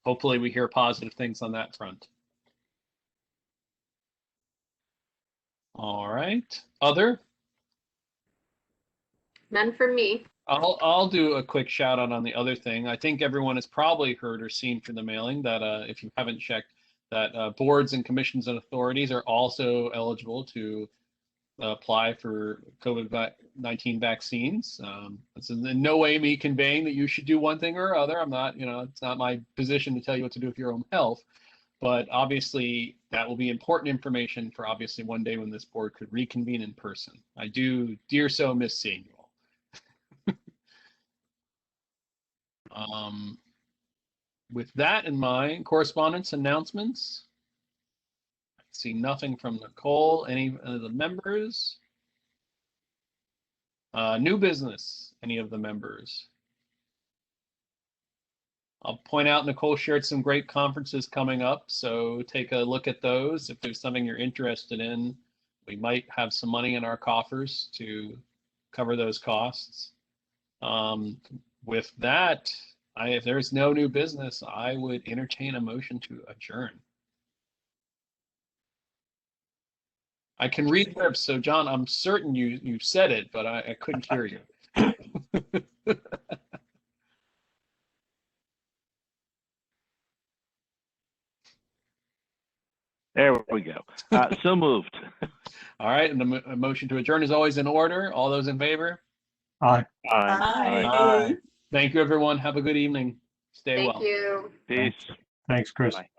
hopefully we hear positive things on that front. All right. Other? None for me. I'll do a quick shout out on the other thing. I think everyone has probably heard or seen from the mailing that if you haven't checked, that boards and commissions and authorities are also eligible to apply for COVID-19 vaccines. It's in no way me conveying that you should do one thing or other. I'm not, it's not my position to tell you what to do with your own health. But obviously, that will be important information for obviously one day when this board could reconvene in person. I do dear so miss seeing you all. With that in mind, correspondence announcements. I see nothing from Nicole. Any of the members? New business, any of the members? I'll point out Nicole shared some great conferences coming up, so take a look at those. If there's something you're interested in, we might have some money in our coffers to cover those costs. With that, if there's no new business, I would entertain a motion to adjourn. I can read lips, so John, I'm certain you said it, but I couldn't hear you. There we go. So moved. All right, and the motion to adjourn is always in order. All those in favor? Aye. Aye. Thank you, everyone. Have a good evening. Stay well. Thank you. Peace. Thanks, Chris. Bye.